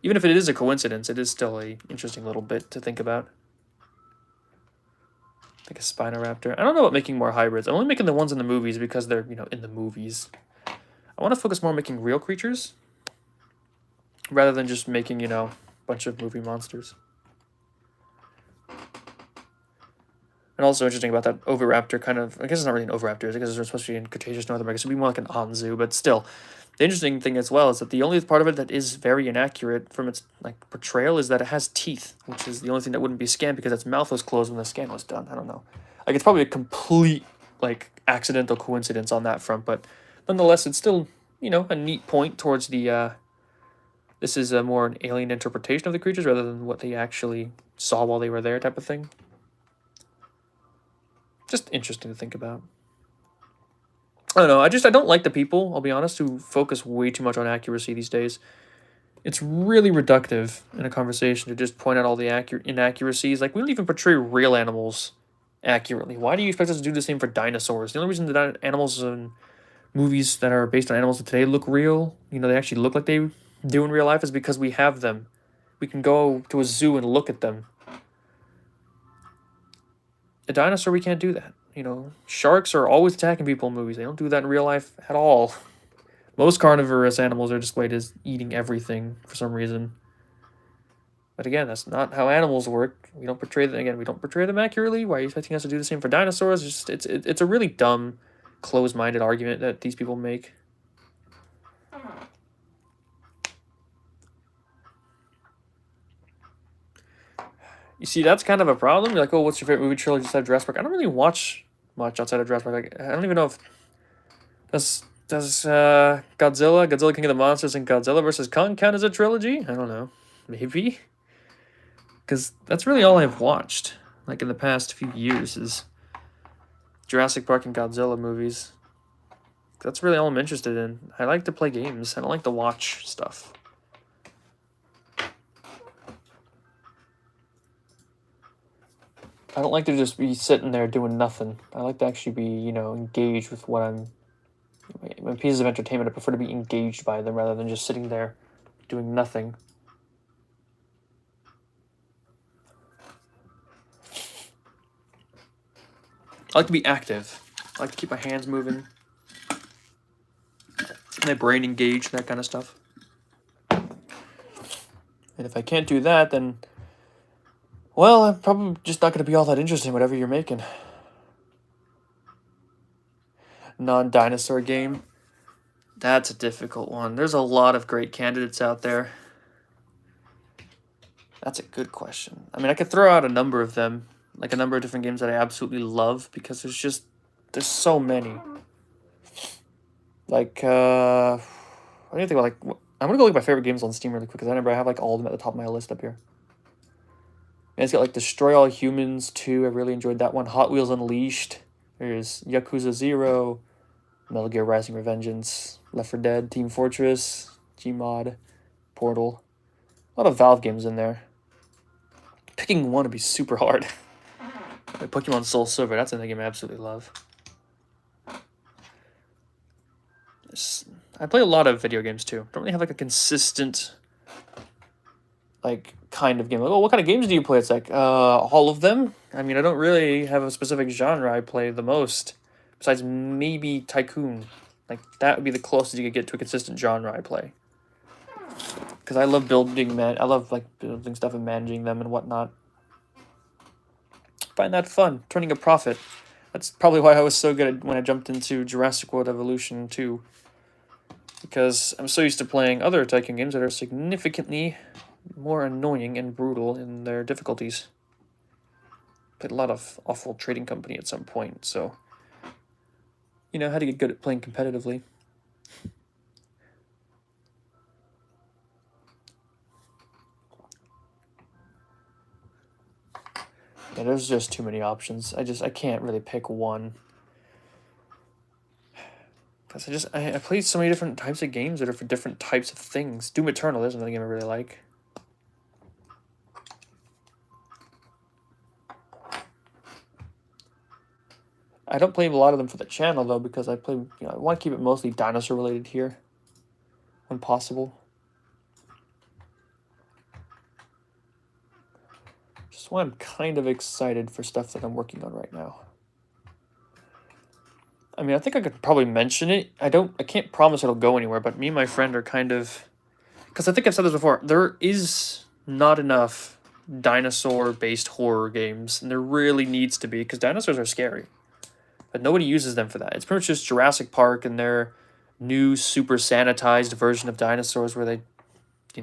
Even if it is a coincidence, it is still a interesting little bit to think about. Like a Spinoraptor. I don't know about making more hybrids. I'm only making the ones in the movies because they're, in the movies. I want to focus more on making real creatures rather than just making, a bunch of movie monsters. And also interesting about that Oviraptor kind of, I guess it's not really an Oviraptor, because it's supposed to be in Cretaceous North America, so it'd be more like an Anzu, but still. The interesting thing as well is that the only part of it that is very inaccurate from its portrayal is that it has teeth, which is the only thing that wouldn't be scanned because its mouth was closed when the scan was done. I don't know. It's probably a complete accidental coincidence on that front, but nonetheless, it's still a neat point towards the. This is a more an alien interpretation of the creatures rather than what they actually saw while they were there, type of thing. Just interesting to think about. I don't know. I don't like the people, I'll be honest, who focus way too much on accuracy these days. It's really reductive in a conversation to just point out all the inaccuracies. We don't even portray real animals accurately. Why do you expect us to do the same for dinosaurs? The only reason that animals in movies that are based on animals today look real, they actually look like they do in real life, is because we have them. We can go to a zoo and look at them. A dinosaur, we can't do that. Sharks are always attacking people in movies. They don't do that in real life at all. Most carnivorous animals are displayed as eating everything for some reason. But again, that's not how animals work. We don't portray them. Again, we don't portray them accurately. Why are you expecting us to do the same for dinosaurs? It's a really dumb, closed-minded argument that these people make. You see, that's kind of a problem. You're like, oh, what's your favorite movie trilogy outside of Jurassic Park? I don't really watch much outside of Jurassic Park. I don't even know if does Godzilla King of the Monsters, and Godzilla vs. Kong count as a trilogy? I don't know, maybe, because that's really all I've watched in the past few years is Jurassic Park and Godzilla movies. That's really all I'm interested in. I like to play games. I don't like to watch stuff. I don't like to just be sitting there doing nothing. I like to actually be, engaged with what I'm... My pieces of entertainment, I prefer to be engaged by them rather than just sitting there doing nothing. I like to be active. I like to keep my hands moving. My brain engaged, that kind of stuff. And if I can't do that, then... well, I'm probably just not going to be all that interested in whatever you're making. Non-dinosaur game. That's a difficult one. There's a lot of great candidates out there. That's a good question. I mean, I could throw out a number of them. A number of different games that I absolutely love. Because there's so many. I don't think about, I'm going to go look at my favorite games on Steam really quick. Because I remember I have, all of them at the top of my list up here. And it's got, Destroy All Humans 2. I really enjoyed that one. Hot Wheels Unleashed. There's Yakuza 0. Metal Gear Rising Revengeance. Left 4 Dead. Team Fortress. Gmod. Portal. A lot of Valve games in there. Picking one would be super hard. Pokemon Soul Silver. That's another game I absolutely love. I play a lot of video games too. Don't really have a consistent like, kind of game. Like, oh, what kind of games do you play? It's like, all of them. I mean, I don't really have a specific genre I play the most, besides maybe Tycoon. Like, that would be the closest you could get to a consistent genre I play. Because I love I love, like, building stuff and managing them and whatnot. I find that fun, turning a profit. That's probably why I was so good at when I jumped into Jurassic World Evolution 2. Because I'm so used to playing other Tycoon games that are significantly more annoying and brutal in their difficulties. Played a lot of awful trading company at some point, so you know how to get good at playing competitively. Yeah, there's just too many options. I can't really pick one. Because I played so many different types of games that are for different types of things. Doom Eternal is another game I really like. I don't play a lot of them for the channel, though, because I want to keep it mostly dinosaur-related here, when possible. Just why I'm kind of excited for stuff that I'm working on right now. I mean, I think I could probably mention it. I can't promise it'll go anywhere, but me and my friend are kind of... Because I think I've said this before, there is not enough dinosaur-based horror games, and there really needs to be, because dinosaurs are scary. But nobody uses them for that. It's pretty much just Jurassic Park and their new super sanitized version of dinosaurs where they,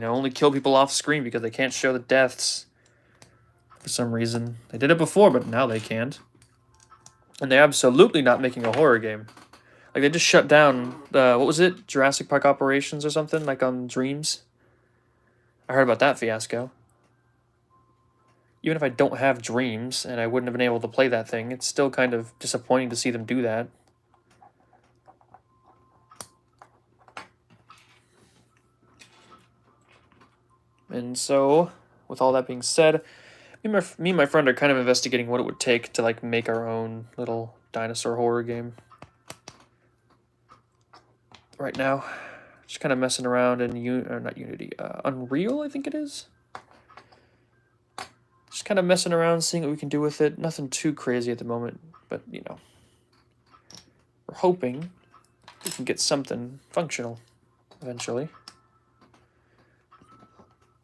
only kill people off screen because they can't show the deaths for some reason. They did it before, but now they can't. And they're absolutely not making a horror game. Like, they just shut down, what was it? Jurassic Park Operations or something, like on Dreams? I heard about that fiasco. Even if I don't have Dreams, and I wouldn't have been able to play that thing, it's still kind of disappointing to see them do that. And so, with all that being said, me and my friend are kind of investigating what it would take to, like, make our own little dinosaur horror game. Right now, just kind of messing around in Unreal, I think it is. Just kind of messing around, seeing what we can do with it. Nothing too crazy at the moment, but, we're hoping we can get something functional eventually.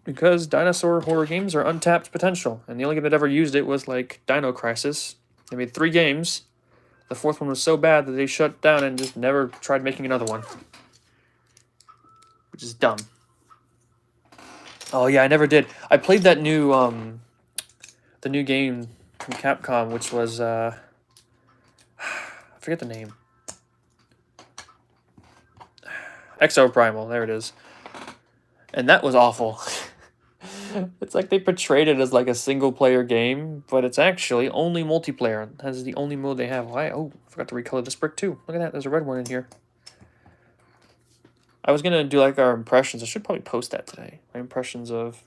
Because dinosaur horror games are untapped potential, and the only game that ever used it was, like, Dino Crisis. They made 3 games. The 4th one was so bad that they shut down and just never tried making another one. Which is dumb. Oh, yeah, I never did. I played that new, the new game from Capcom, which was, I forget the name. Exoprimal, there it is. And that was awful. It's like they portrayed it as like a single-player game, but it's actually only multiplayer. That's the only mode they have. Oh, I forgot to recolor this brick too. Look at that, there's a red one in here. I was going to do like our impressions. I should probably post that today. My impressions of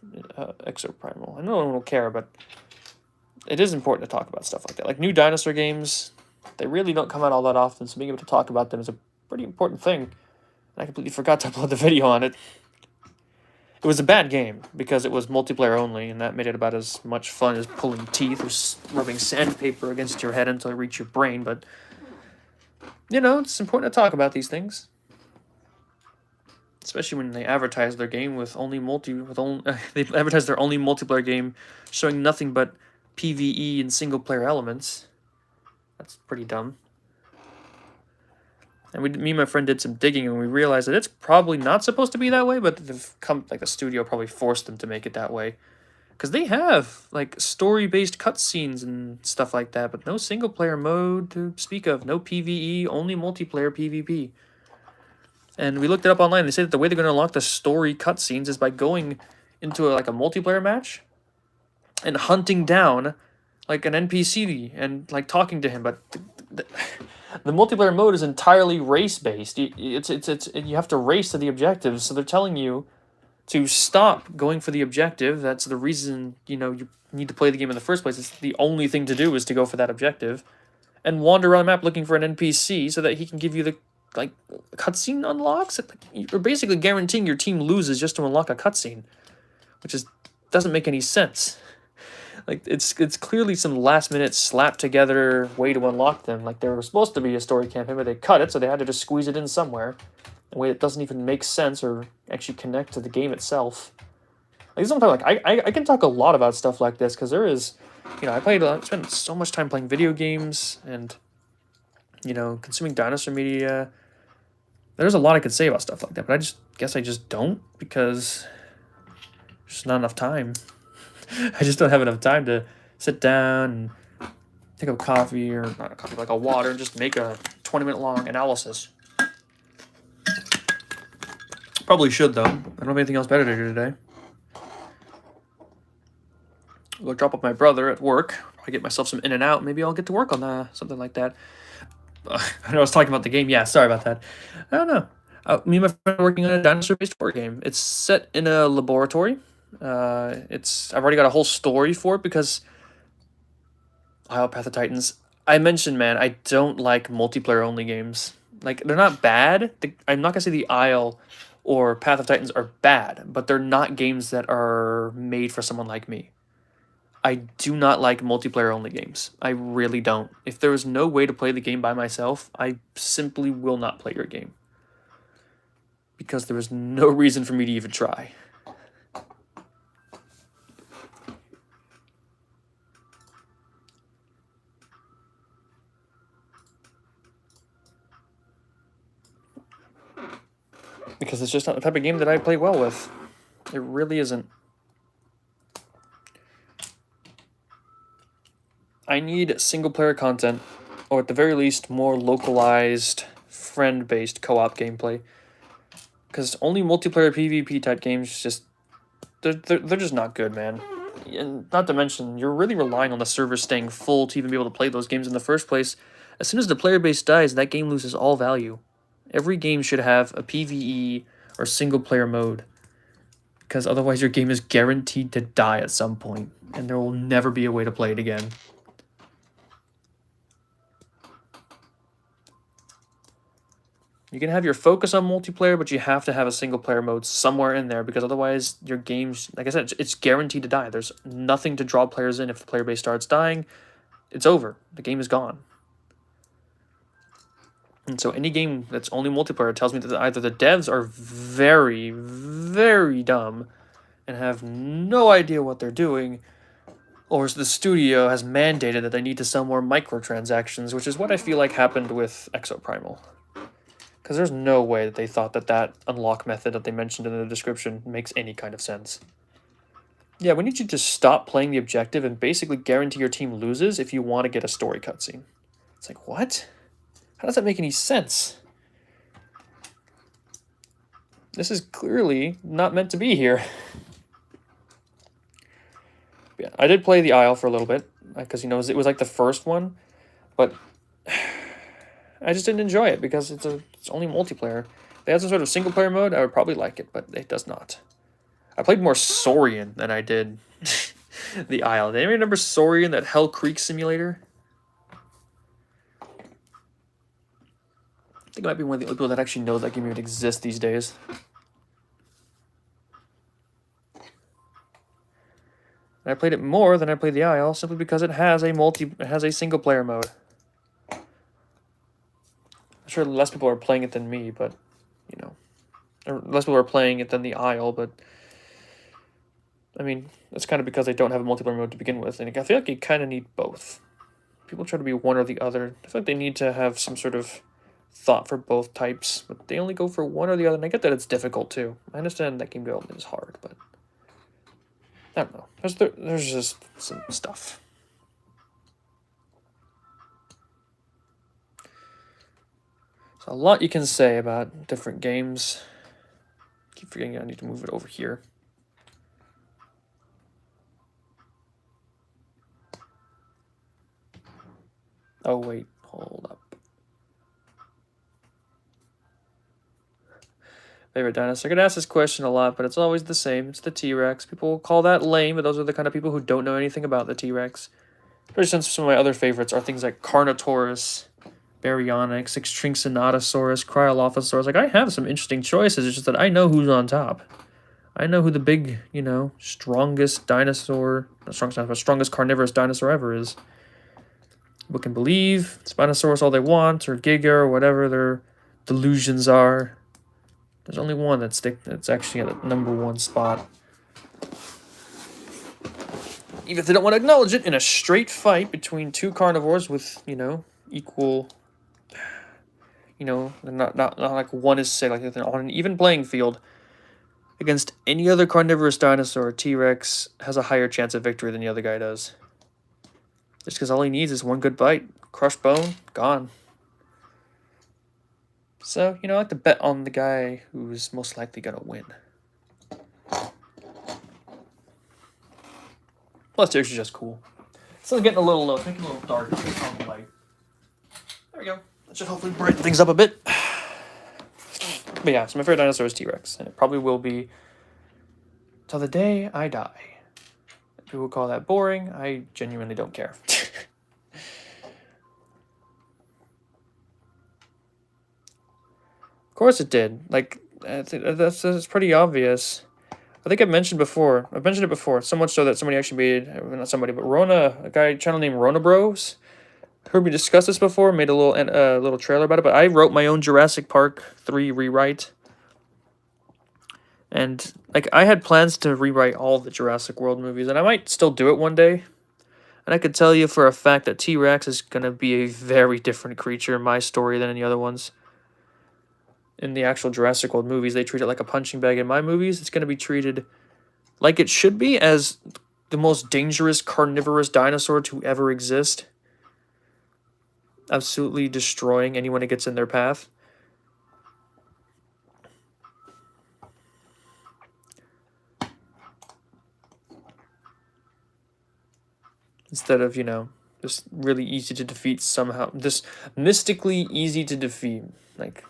Exoprimal. I know no one will care, but it is important to talk about stuff like that. Like new dinosaur games, they really don't come out all that often, so being able to talk about them is a pretty important thing. And I completely forgot to upload the video on it. It was a bad game because it was multiplayer only, and that made it about as much fun as pulling teeth or rubbing sandpaper against your head until it reached your brain. But, it's important to talk about these things. Especially when they advertise their game with only they advertise their only multiplayer game showing nothing but PvE and single-player elements. That's pretty dumb. And me and my friend did some digging, and we realized that it's probably not supposed to be that way, but the studio probably forced them to make it that way. Because they have, like, story-based cutscenes and stuff like that, but no single-player mode to speak of. No PvE, only multiplayer PvP. And we looked it up online. They say that the way they're going to unlock the story cutscenes is by going into a multiplayer match and hunting down, like, an NPC and, like, talking to him. But the multiplayer mode is entirely race-based. You have to race to the objectives, so they're telling you to stop going for the objective. That's the reason, you need to play the game in the first place. It's the only thing to do is to go for that objective. And wander around the map looking for an NPC so that he can give you the, cutscene unlocks. You're basically guaranteeing your team loses just to unlock a cutscene. Which is doesn't make any sense. Like, it's clearly some last-minute slap-together way to unlock them. Like, there was supposed to be a story campaign, but they cut it, so they had to just squeeze it in somewhere. In a way that doesn't even make sense or actually connect to the game itself. Like, sometimes, like, I can talk a lot about stuff like this, because there is, you know, I spent so much time playing video games, and, you know, consuming dinosaur media. There's a lot I could say about stuff like that, but I just don't, because there's just not enough time. I just don't have enough time to sit down and take a coffee, or not a coffee, like a water, and just make a 20-minute long analysis. Probably should, though. I don't have anything else better to do today. I'll go drop off my brother at work. I get myself some In-N-Out. Maybe I'll get to work on something like that. I know I was talking about the game. Yeah, sorry about that. I don't know. Me and my friend are working on a dinosaur-based horror game. It's set in a laboratory. I've already got a whole story for it because Path of Titans. I mentioned, man, I don't like multiplayer-only games. Like, they're not bad. I'm not gonna say the Isle or Path of Titans are bad, but they're not games that are made for someone like me. I do not like multiplayer-only games. I really don't. If there is no way to play the game by myself, I simply will not play your game. Because there is no reason for me to even try. Because it's just not the type of game that I play well with. It really isn't. I need single-player content, or at the very least, more localized, friend-based co-op gameplay. Because only multiplayer PvP type games just... They're just not good, man. And not to mention, you're really relying on the server staying full to even be able to play those games in the first place. As soon as the player base dies, that game loses all value. Every game should have a PvE or single-player mode. Because otherwise your game is guaranteed to die at some point, and there will never be a way to play it again. You can have your focus on multiplayer, but you have to have a single-player mode somewhere in there, because otherwise your game's, like I said, it's guaranteed to die. There's nothing to draw players in. If the player base starts dying, it's over. The game is gone. And so any game that's only multiplayer tells me that either the devs are very, very dumb and have no idea what they're doing, or the studio has mandated that they need to sell more microtransactions, which is what I feel like happened with Exoprimal. Because there's no way that they thought that unlock method that they mentioned in the description makes any kind of sense. Yeah, we need you to stop playing the objective and basically guarantee your team loses if you want to get a story cutscene. It's like, what? How does that make any sense? This is clearly not meant to be here. Yeah, I did play the Isle for a little bit, because, you know, it was like the first one, but I just didn't enjoy it because it's only multiplayer. If they had some sort of single-player mode, I would probably like it, but it does not. I played more Saurian than I did the Isle. Did anybody remember Saurian, that Hell Creek simulator? I think I might be one of the only people that actually knows that game even exists these days. And I played it more than I played the Isle, simply because it has a single-player mode. I'm sure less people are playing it than me, but, you know, or less people are playing it than the Isle, but, I mean, it's kind of because they don't have a multiplayer mode to begin with, and I feel like you kind of need both. People try to be one or the other. I feel like they need to have some sort of thought for both types, but they only go for one or the other, and I get that it's difficult, too. I understand that game development is hard, but I don't know. There's just some stuff. A lot you can say about different games. I keep forgetting I need to move it over here. Oh, wait. Hold up. Favorite dinosaur? I could ask this question a lot, but it's always the same. It's the T-Rex. People will call that lame, but those are the kind of people who don't know anything about the T-Rex. Especially since some of my other favorites are things like Carnotaurus, Baryonyx, Extrinxonatosaurus, Cryolophosaurus. Like, I have some interesting choices. It's just that I know who's on top. I know who the big, strongest dinosaur, not strongest dinosaur, but strongest carnivorous dinosaur ever is. People can believe Spinosaurus all they want, or Giga, or whatever their delusions are. There's only one that's actually at the #1 spot. Even if they don't want to acknowledge it, in a straight fight between two carnivores with, equal, not like one is sick, like they're on an even playing field. Against any other carnivorous dinosaur, T-Rex has a higher chance of victory than the other guy does. Just because all he needs is one good bite. Crushed bone, gone. So, I like to bet on the guy who's most likely going to win. Plus, T-Rex is just cool. So it's getting a little low. It's making it a little dark on the light. There we go. That should hopefully brighten things up a bit. But yeah, so my favorite dinosaur is T-Rex. And it probably will be till the day I die. People call that boring. I genuinely don't care. Of course it did. Like, that's pretty obvious. I think I've mentioned it before. So much so that somebody actually made, not somebody, but a channel named Rona Bros. Heard me discuss this before, made a little trailer about it, but I wrote my own Jurassic Park 3 rewrite. And, like, I had plans to rewrite all the Jurassic World movies, and I might still do it one day. And I could tell you for a fact that T-Rex is going to be a very different creature in my story than any other ones. In the actual Jurassic World movies, they treat it like a punching bag. In my movies, it's going to be treated like it should be, as the most dangerous carnivorous dinosaur to ever exist. Absolutely destroying anyone that gets in their path. Instead of, just really easy to defeat somehow. Just mystically easy to defeat. Like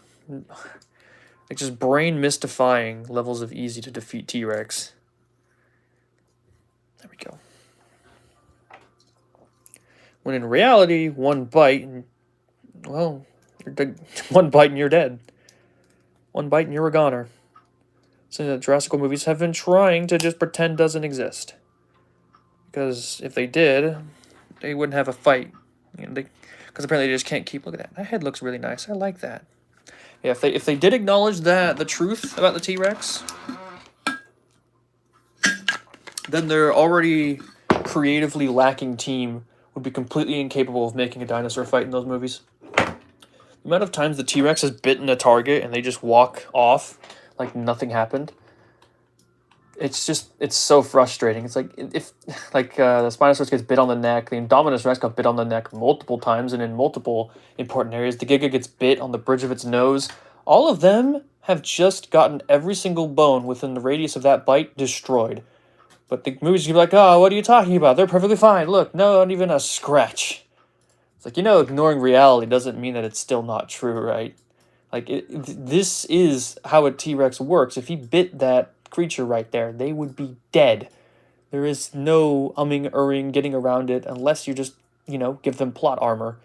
just brain mystifying levels of easy to defeat T-Rex. There we go. When in reality, one bite and, well, one bite and you're dead. One bite and you're a goner. So the Jurassic World movies have been trying to just pretend doesn't exist. Because if they did, they wouldn't have a fight. Because apparently they just can't keep. Look at that. That head looks really nice. I like that. Yeah, if they did acknowledge the truth about the T-Rex, then their already creatively lacking team would be completely incapable of making a dinosaur fight in those movies. The amount of times the T-Rex has bitten a target and they just walk off like nothing happened. It's so frustrating. It's like, if the Spinosaurus gets bit on the neck, the Indominus Rex got bit on the neck multiple times and in multiple important areas. The Giga gets bit on the bridge of its nose. All of them have just gotten every single bone within the radius of that bite destroyed. But the movies can be like, oh, what are you talking about? They're perfectly fine. Look, no, not even a scratch. It's like, ignoring reality doesn't mean that it's still not true, right? Like, this is how a T-Rex works. If he bit that creature right there, they would be dead. There is no umming, getting around it, unless you just, give them plot armor,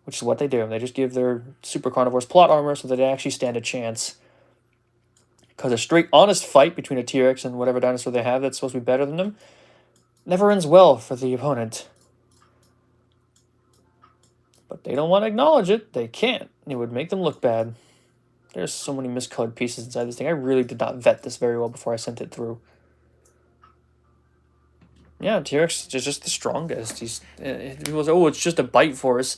which is what they do. They just give their super carnivores plot armor so that they actually stand a chance. Because a straight, honest fight between a T-Rex and whatever dinosaur they have that's supposed to be better than them never ends well for the opponent. But they don't want to acknowledge it. They can't. It would make them look bad. There's so many miscolored pieces inside this thing. I really did not vet this very well before I sent it through. Yeah, T-Rex is just the strongest. People say, oh, it's just a bite force.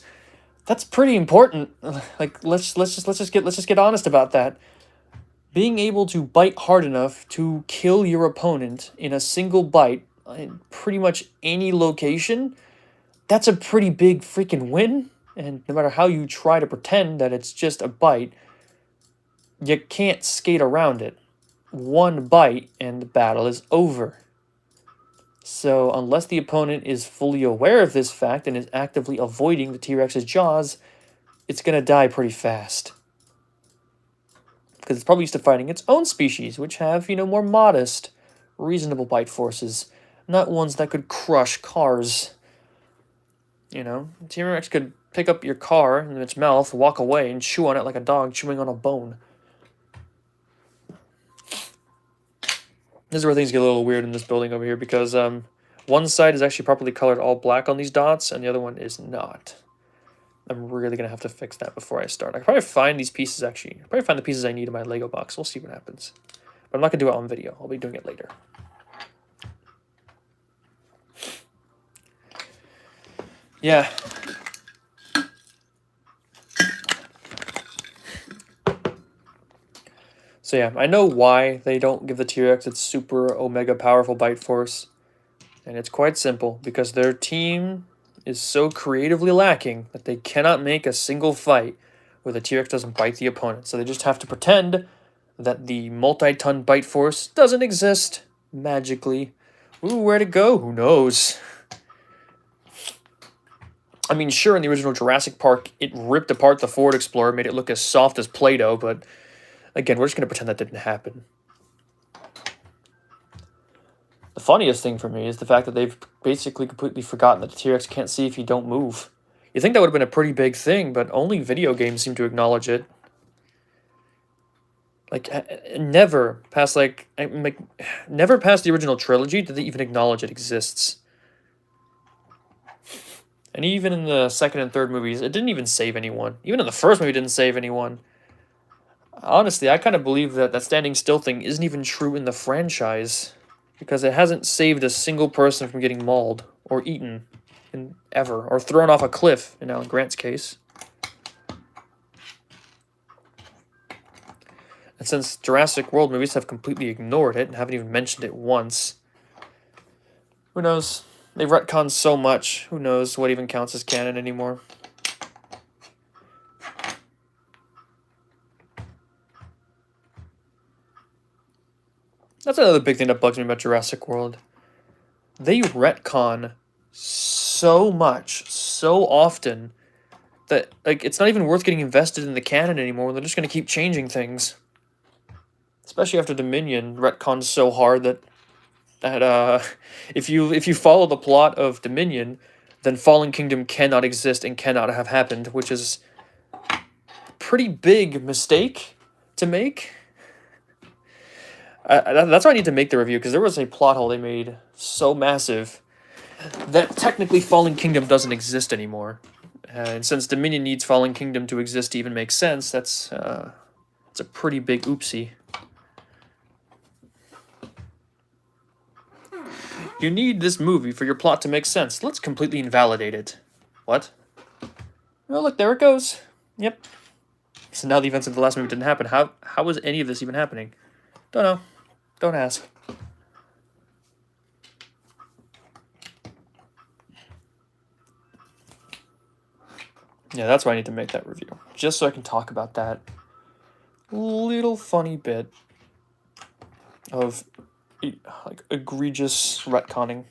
That's pretty important. Like, let's just get honest about that. Being able to bite hard enough to kill your opponent in a single bite in pretty much any location, that's a pretty big freaking win. And no matter how you try to pretend that it's just a bite, you can't skate around it. One bite and the battle is over. So unless the opponent is fully aware of this fact and is actively avoiding the T-Rex's jaws, it's going to die pretty fast. Because it's probably used to fighting its own species, which have, more modest, reasonable bite forces. Not ones that could crush cars. T-Rex could pick up your car in its mouth, walk away, and chew on it like a dog chewing on a bone. This is where things get a little weird in this building over here, because one side is actually properly colored all black on these dots, and the other one is not. I'm really going to have to fix that before I start. I can probably find these pieces, actually. I'll probably find the pieces I need in my Lego box. We'll see what happens. But I'm not going to do it on video. I'll be doing it later. Yeah. So yeah, I know why they don't give the T-Rex its super omega powerful bite force. And it's quite simple, because their team is so creatively lacking that they cannot make a single fight where the T-Rex doesn't bite the opponent. So they just have to pretend that the multi-ton bite force doesn't exist magically. Ooh, where'd it go? Who knows? I mean, sure, in the original Jurassic Park, it ripped apart the Ford Explorer, made it look as soft as Play-Doh, but again, we're just going to pretend that didn't happen. The funniest thing for me is the fact that they've basically completely forgotten that the T-Rex can't see if you don't move. You think that would have been a pretty big thing, but only video games seem to acknowledge it. Like, never past never past the original trilogy did they even acknowledge it exists. And even in the second and third movies, it didn't even save anyone. Even in the first movie, it didn't save anyone. Honestly, I kind of believe that that standing still thing isn't even true in the franchise, because it hasn't saved a single person from getting mauled or eaten ever, or thrown off a cliff in Alan Grant's case. And since Jurassic World movies have completely ignored it and haven't even mentioned it once, who knows? They've retconned so much, who knows what even counts as canon anymore. That's another big thing that bugs me about Jurassic World. They retcon so much, so often, that like it's not even worth getting invested in the canon anymore. They're just going to keep changing things. Especially after Dominion retcons so hard that if you follow the plot of Dominion, then Fallen Kingdom cannot exist and cannot have happened, which is a pretty big mistake to make. That's why I need to make the review, because there was a plot hole they made so massive that technically Fallen Kingdom doesn't exist anymore. And since Dominion needs Fallen Kingdom to exist to even make sense, that's it's a pretty big oopsie. You need this movie for your plot to make sense. Let's completely invalidate it. What? Oh, look, there it goes. Yep. So now the events of the last movie didn't happen. How was any of this even happening? Don't know. Don't ask. Yeah, that's why I need to make that review. Just so I can talk about that little funny bit of like egregious retconning.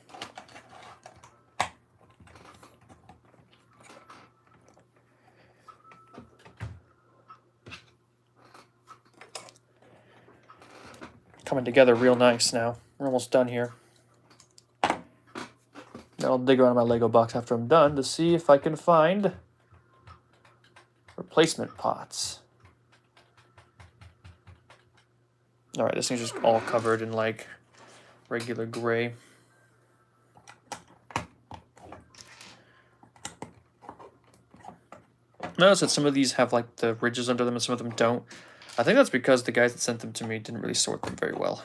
Coming together real nice now. We're almost done here. Now I'll dig around my Lego box after I'm done to see if I can find replacement pots. Alright, this thing's just all covered in like regular gray. Notice that some of these have like the ridges under them and some of them don't. I think that's because the guys that sent them to me didn't really sort them very well.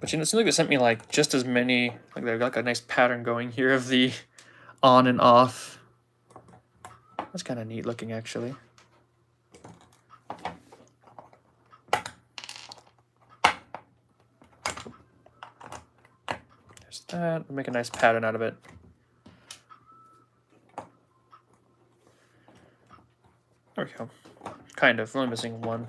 But you know, it seems like they sent me like just as many, like they've got a nice pattern going here of the on and off. That's kind of neat looking, actually. There's that. We'll make a nice pattern out of it. There we go. Kind of. We're only missing one.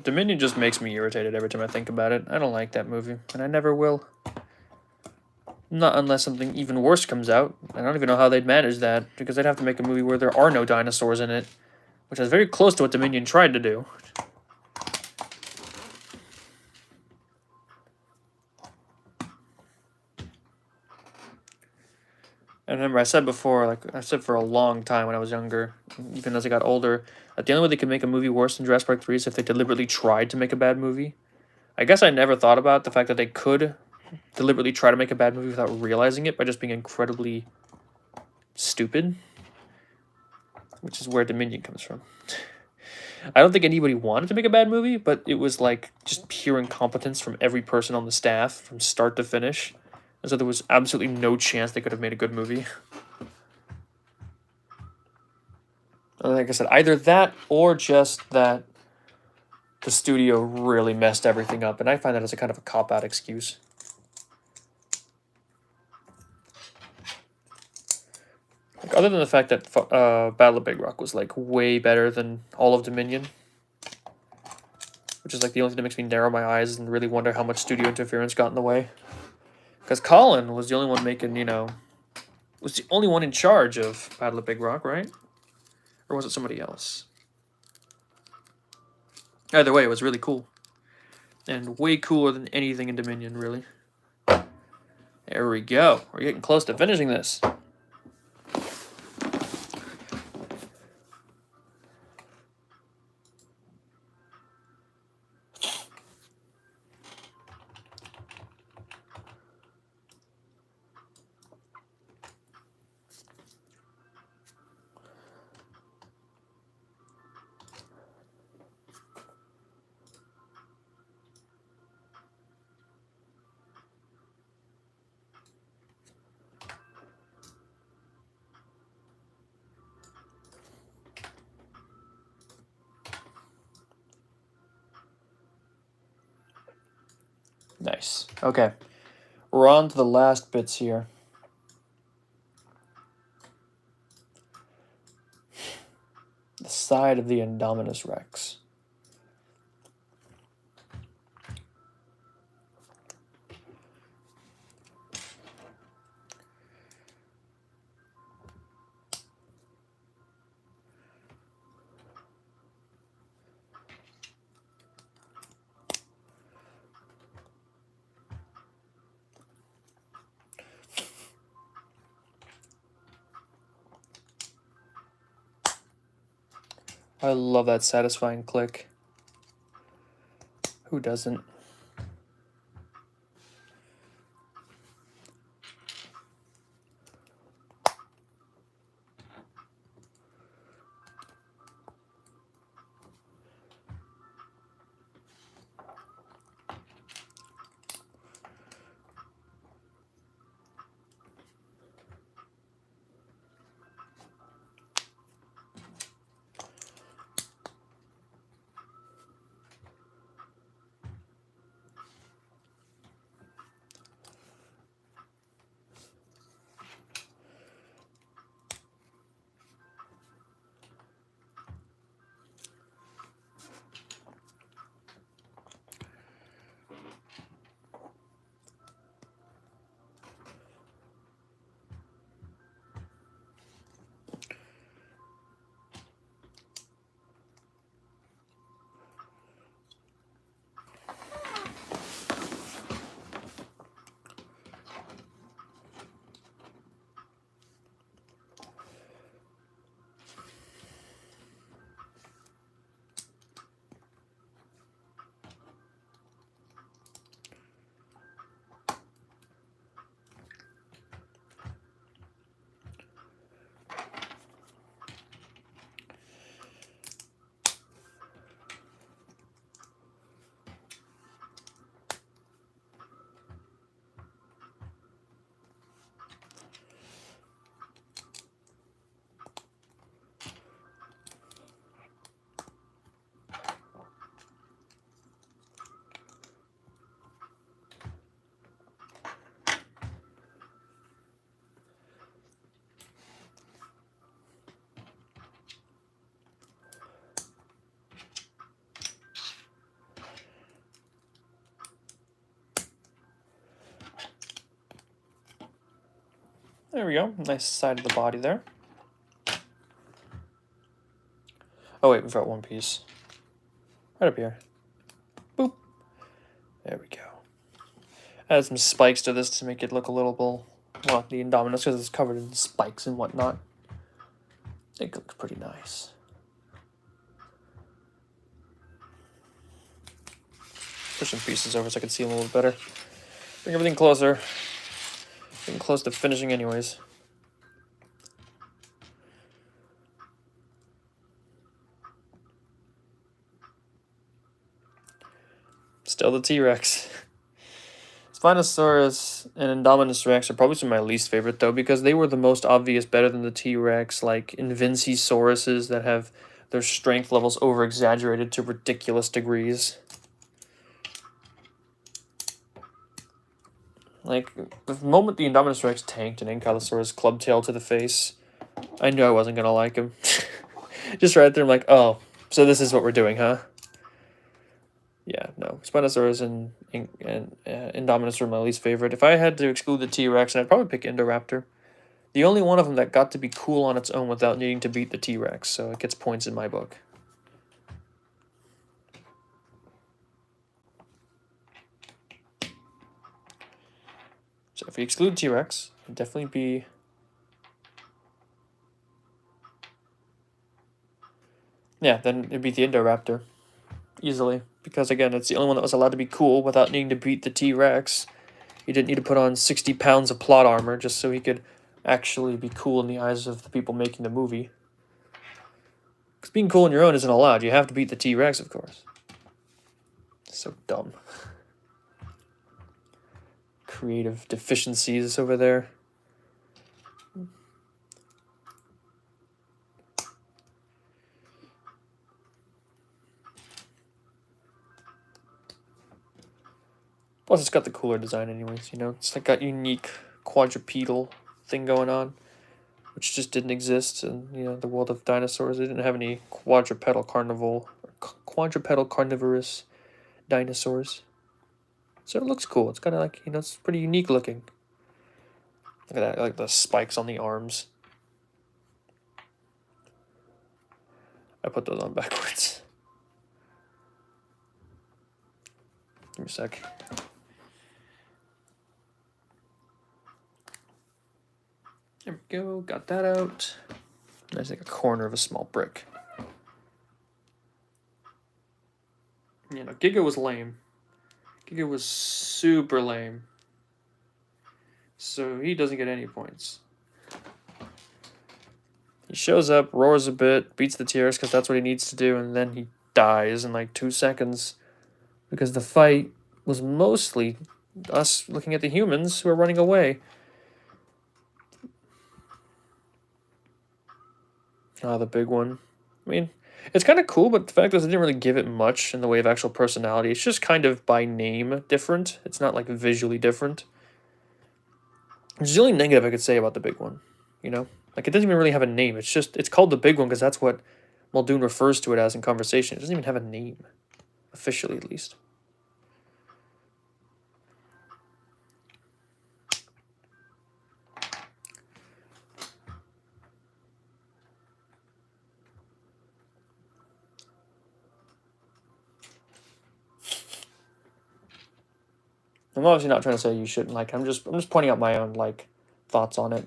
Dominion just makes me irritated every time I think about it. I don't like that movie, and I never will. Not unless something even worse comes out. I don't even know how they'd manage that, because they'd have to make a movie where there are no dinosaurs in it, which is very close to what Dominion tried to do. And remember, I said before, like I said for a long time when I was younger, even as I got older, that the only way they could make a movie worse than Jurassic Park 3 is if they deliberately tried to make a bad movie. I guess I never thought about the fact that they could deliberately try to make a bad movie without realizing it by just being incredibly stupid, which is where Dominion comes from. I don't think anybody wanted to make a bad movie, but it was like just pure incompetence from every person on the staff from start to finish. And so there was absolutely no chance they could have made a good movie. And like I said, either that or just that the studio really messed everything up. And I find that as a kind of a cop-out excuse. Like, other than the fact that Battle of Big Rock was like way better than all of Dominion, which is like the only thing that makes me narrow my eyes and really wonder how much studio interference got in the way. Because Colin was the only one making, was the only one in charge of Battle of Big Rock, right? Or was it somebody else? Either way, it was really cool. And way cooler than anything in Dominion, really. There we go. We're getting close to finishing this. Nice. Okay. We're on to the last bits here. The side of the Indominus Rex. I love that satisfying click. Who doesn't? There we go. Nice side of the body there. Oh wait, we've got one piece. Right up here. Boop. There we go. Add some spikes to this to make it look a little bit, well, the Indominus, because it's covered in spikes and whatnot. I think it looks pretty nice. Push some pieces over so I can see them a little better. Bring everything closer. Getting close to finishing anyways. Still the T-Rex. Spinosaurus and Indominus Rex are probably some of my least favorite, though, because they were the most obvious better than the T-Rex, like Invincysauruses that have their strength levels over-exaggerated to ridiculous degrees. Like, the moment the Indominus Rex tanked an Ankylosaurus clubtail to the face, I knew I wasn't going to like him. Just right there, I'm like, oh, so this is what we're doing, huh? Yeah, no. Spinosaurus and Indominus were my least favorite. If I had to exclude the T-Rex, I'd probably pick Indoraptor. The only one of them that got to be cool on its own without needing to beat the T-Rex, so it gets points in my book. So if we exclude T-Rex, it'd definitely be... Yeah, then it'd be the Indoraptor. Easily. Because, again, it's the only one that was allowed to be cool without needing to beat the T-Rex. He didn't need to put on 60 pounds of plot armor just so he could actually be cool in the eyes of the people making the movie. Because being cool on your own isn't allowed. You have to beat the T-Rex, of course. So dumb. Creative deficiencies over there. Plus, it's got the cooler design anyways, you know? It's like got unique quadrupedal thing going on, which just didn't exist in, you know, the world of dinosaurs. They didn't have any quadrupedal carnivorous dinosaurs. So it looks cool. It's kind of like, you know, it's pretty unique looking. Look at that, like the spikes on the arms. I put those on backwards. Give me a sec. There we go, got that out. Nice, like a corner of a small brick. You know, Giga was lame. Giga was super lame. So he doesn't get any points. He shows up, roars a bit, beats the T-Rex because that's what he needs to do, and then he dies in like 2 seconds. Because the fight was mostly us looking at the humans who are running away. Ah, the big one. I mean, it's kind of cool, but the fact is I didn't really give it much in the way of actual personality. It's just kind of by name different. It's not like visually different. Which is the only negative I could say about the big one, you know? Like, it doesn't even really have a name. It's just, it's called the big one because that's what Muldoon refers to it as in conversation. It doesn't even have a name. Officially, at least. I'm obviously not trying to say you shouldn't like it. I'm just pointing out my own, like, thoughts on it.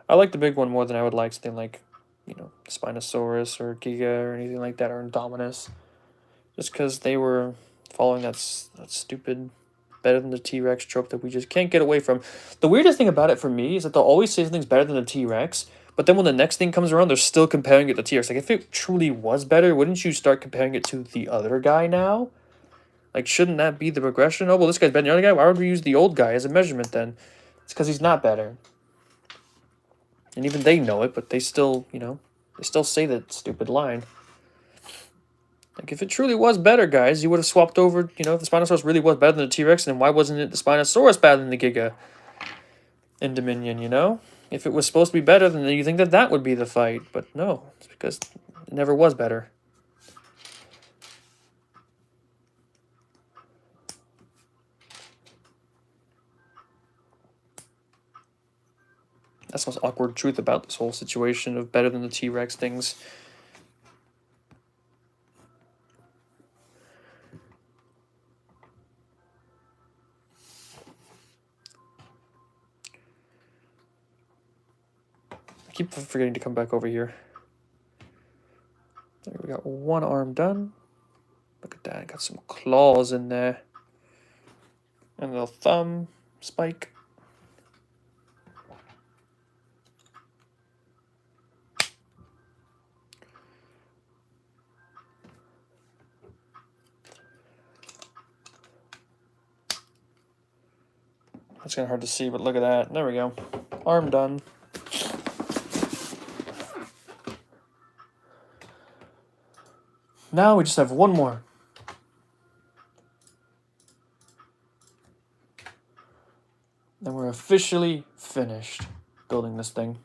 I like the big one more than I would like something like, you know, Spinosaurus or Giga or anything like that, or Indominus. Just because they were following that stupid better than the T-Rex trope that we just can't get away from. The weirdest thing about it for me is that they'll always say something's better than the T-Rex, but then when the next thing comes around, they're still comparing it to T-Rex. Like, if it truly was better, wouldn't you start comparing it to the other guy now? Like, shouldn't that be the progression? Oh, well, this guy's better than the other guy. Why would we use the old guy as a measurement then? It's because he's not better. And even they know it, but they still, you know, they still say that stupid line. Like, if it truly was better, guys, you would have swapped over, you know, if the Spinosaurus really was better than the T-Rex, then why wasn't it the Spinosaurus better than the Giga in Dominion, you know? If it was supposed to be better, then you think that that would be the fight. But no, it's because it never was better. That's the most awkward truth about this whole situation of better than the T-Rex things. I keep forgetting to come back over here. There, we got one arm done. Look at that, got some claws in there. And a little thumb spike. That's kind of hard to see, but look at that. There we go. Arm done. Now we just have one more. Then we're officially finished building this thing.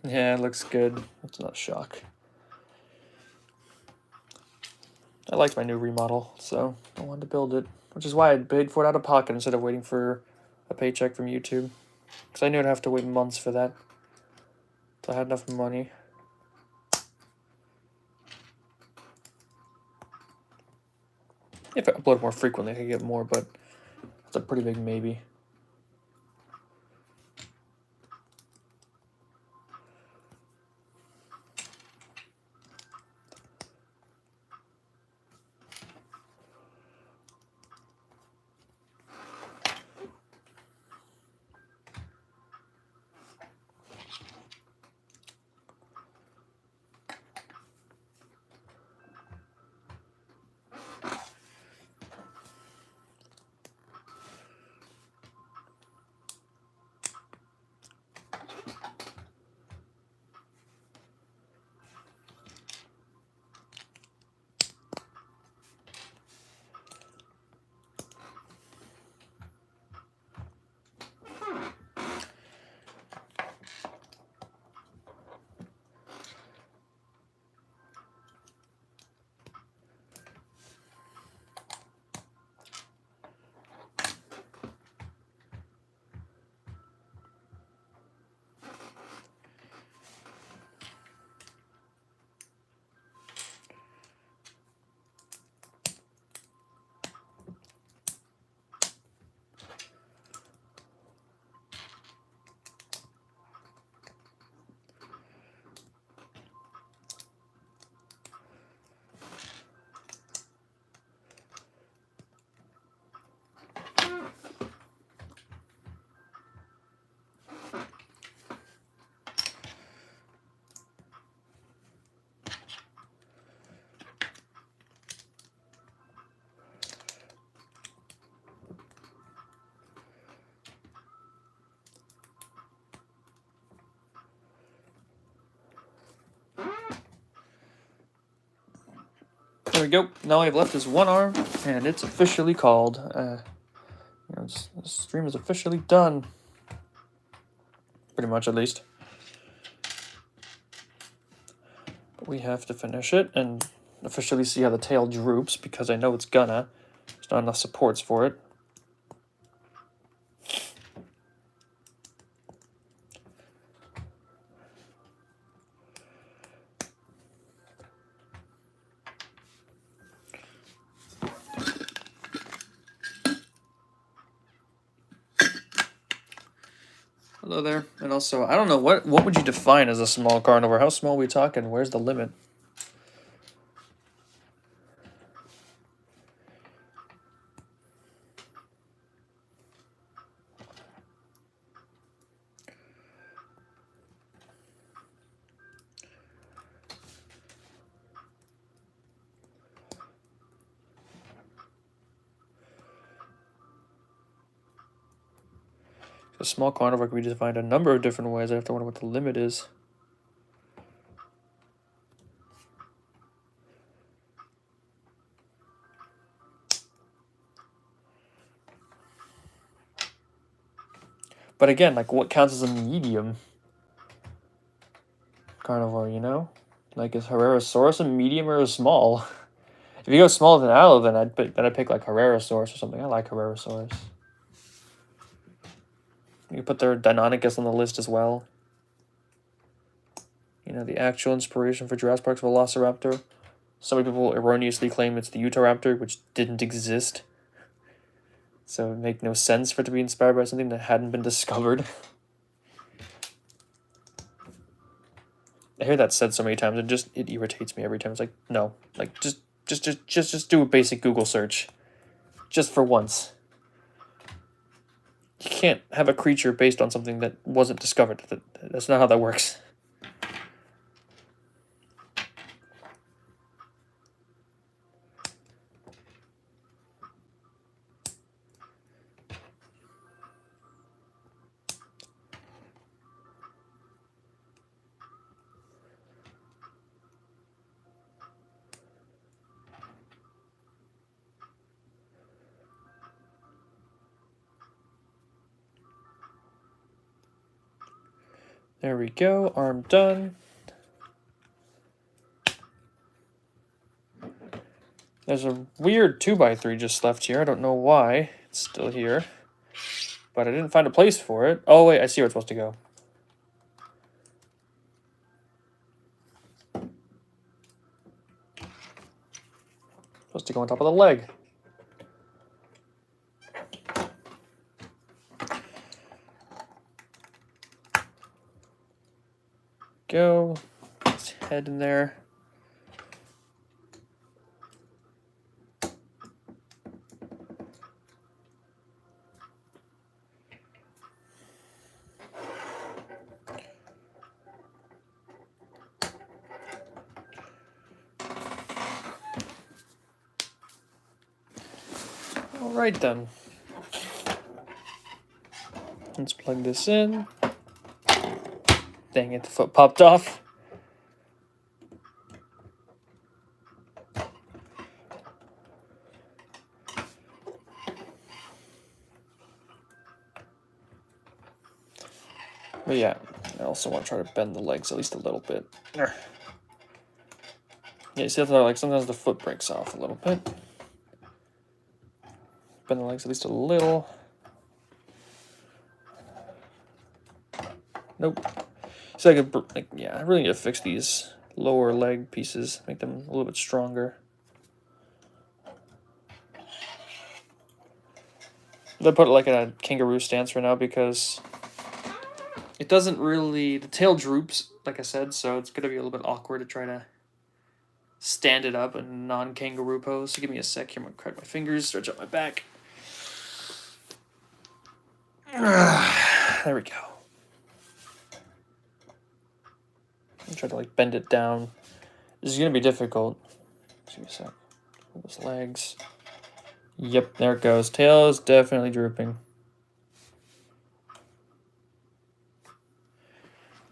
Yeah, it looks good. It's not a shock. I liked my new remodel, so I wanted to build it, which is why I paid for it out of pocket instead of waiting for a paycheck from YouTube. Because I knew I'd have to wait months for that. So I had enough money. If I upload more frequently, I could get more, but it's a pretty big maybe. There we go. Now I've left this one arm, and it's officially called. The stream is officially done. Pretty much, at least. But we have to finish it and officially see how the tail droops, because I know it's gonna. There's not enough supports for it. Hello there. And also, I don't know, what would you define as a small carnivore? How small are we talking? Where's the limit? A small carnivore can be defined a number of different ways. I have to wonder what the limit is. But again, like, what counts as a medium carnivore, you know? Like, is Herrerasaurus a medium or a small? If you go smaller than Allo, then I'd pick like Herrerasaurus or something. I like Herrerasaurus. You put their Deinonychus on the list as well. You know, the actual inspiration for Jurassic Park's Velociraptor. So many people erroneously claim it's the Utahraptor, which didn't exist. So it would make no sense for it to be inspired by something that hadn't been discovered. I hear that said so many times, and it irritates me every time. It's like, no, like just do a basic Google search, just for once. You can't have a creature based on something that wasn't discovered. That's not how that works. There we go, arm done. There's a weird 2x3 just left here. I don't know why it's still here, but I didn't find a place for it. Oh wait, I see where it's supposed to go. Supposed to go on top of the leg. Go. His head in there. All right then. Let's plug this in. Dang it, the foot popped off. But yeah, I also want to try to bend the legs at least a little bit. Yeah, you see how like sometimes the foot breaks off a little bit. Bend the legs at least a little. Nope. So I could, like, yeah, I really need to fix these lower leg pieces, make them a little bit stronger. I put it like in a kangaroo stance right now because it doesn't really, the tail droops, like I said, so it's gonna be a little bit awkward to try to stand it up in non-kangaroo pose. So give me a sec here. I'm gonna crack my fingers, stretch out my back. There we go. I'm trying to like bend it down. This is gonna be difficult. Give me a sec. Pull those legs. Yep, there it goes. Tail is definitely drooping.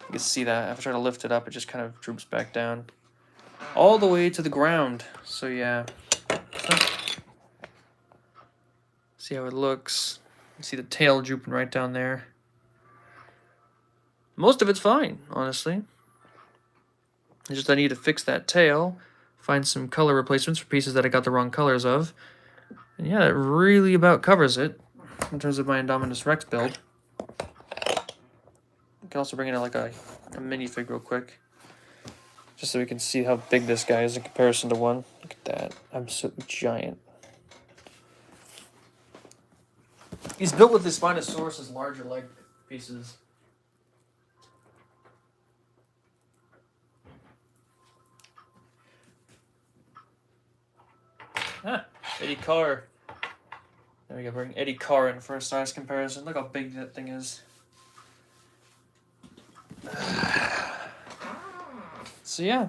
You can see that. If I try to lift it up, it just kind of droops back down. All the way to the ground. So yeah. See how it looks. You see the tail drooping right down there. Most of it's fine, honestly. It's just I need to fix that tail, find some color replacements for pieces that I got the wrong colors of. And yeah, that really about covers it in terms of my Indominus Rex build. I can also bring in like a minifig real quick, just so we can see how big this guy is in comparison to one. Look at that, absolutely giant. He's built with the Spinosaurus's larger leg pieces. Ah, Eddie Carr. There we go, bring Eddie Carr in for a size comparison. Look how big that thing is. So yeah,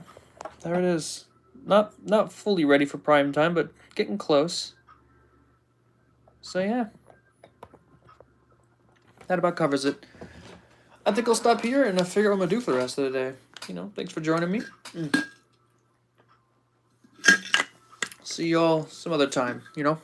there it is. Not fully ready for prime time, but getting close. So yeah. That about covers it. I think I'll stop here and I'll figure out what I'm gonna do for the rest of the day. You know, thanks for joining me. See y'all some other time, you know?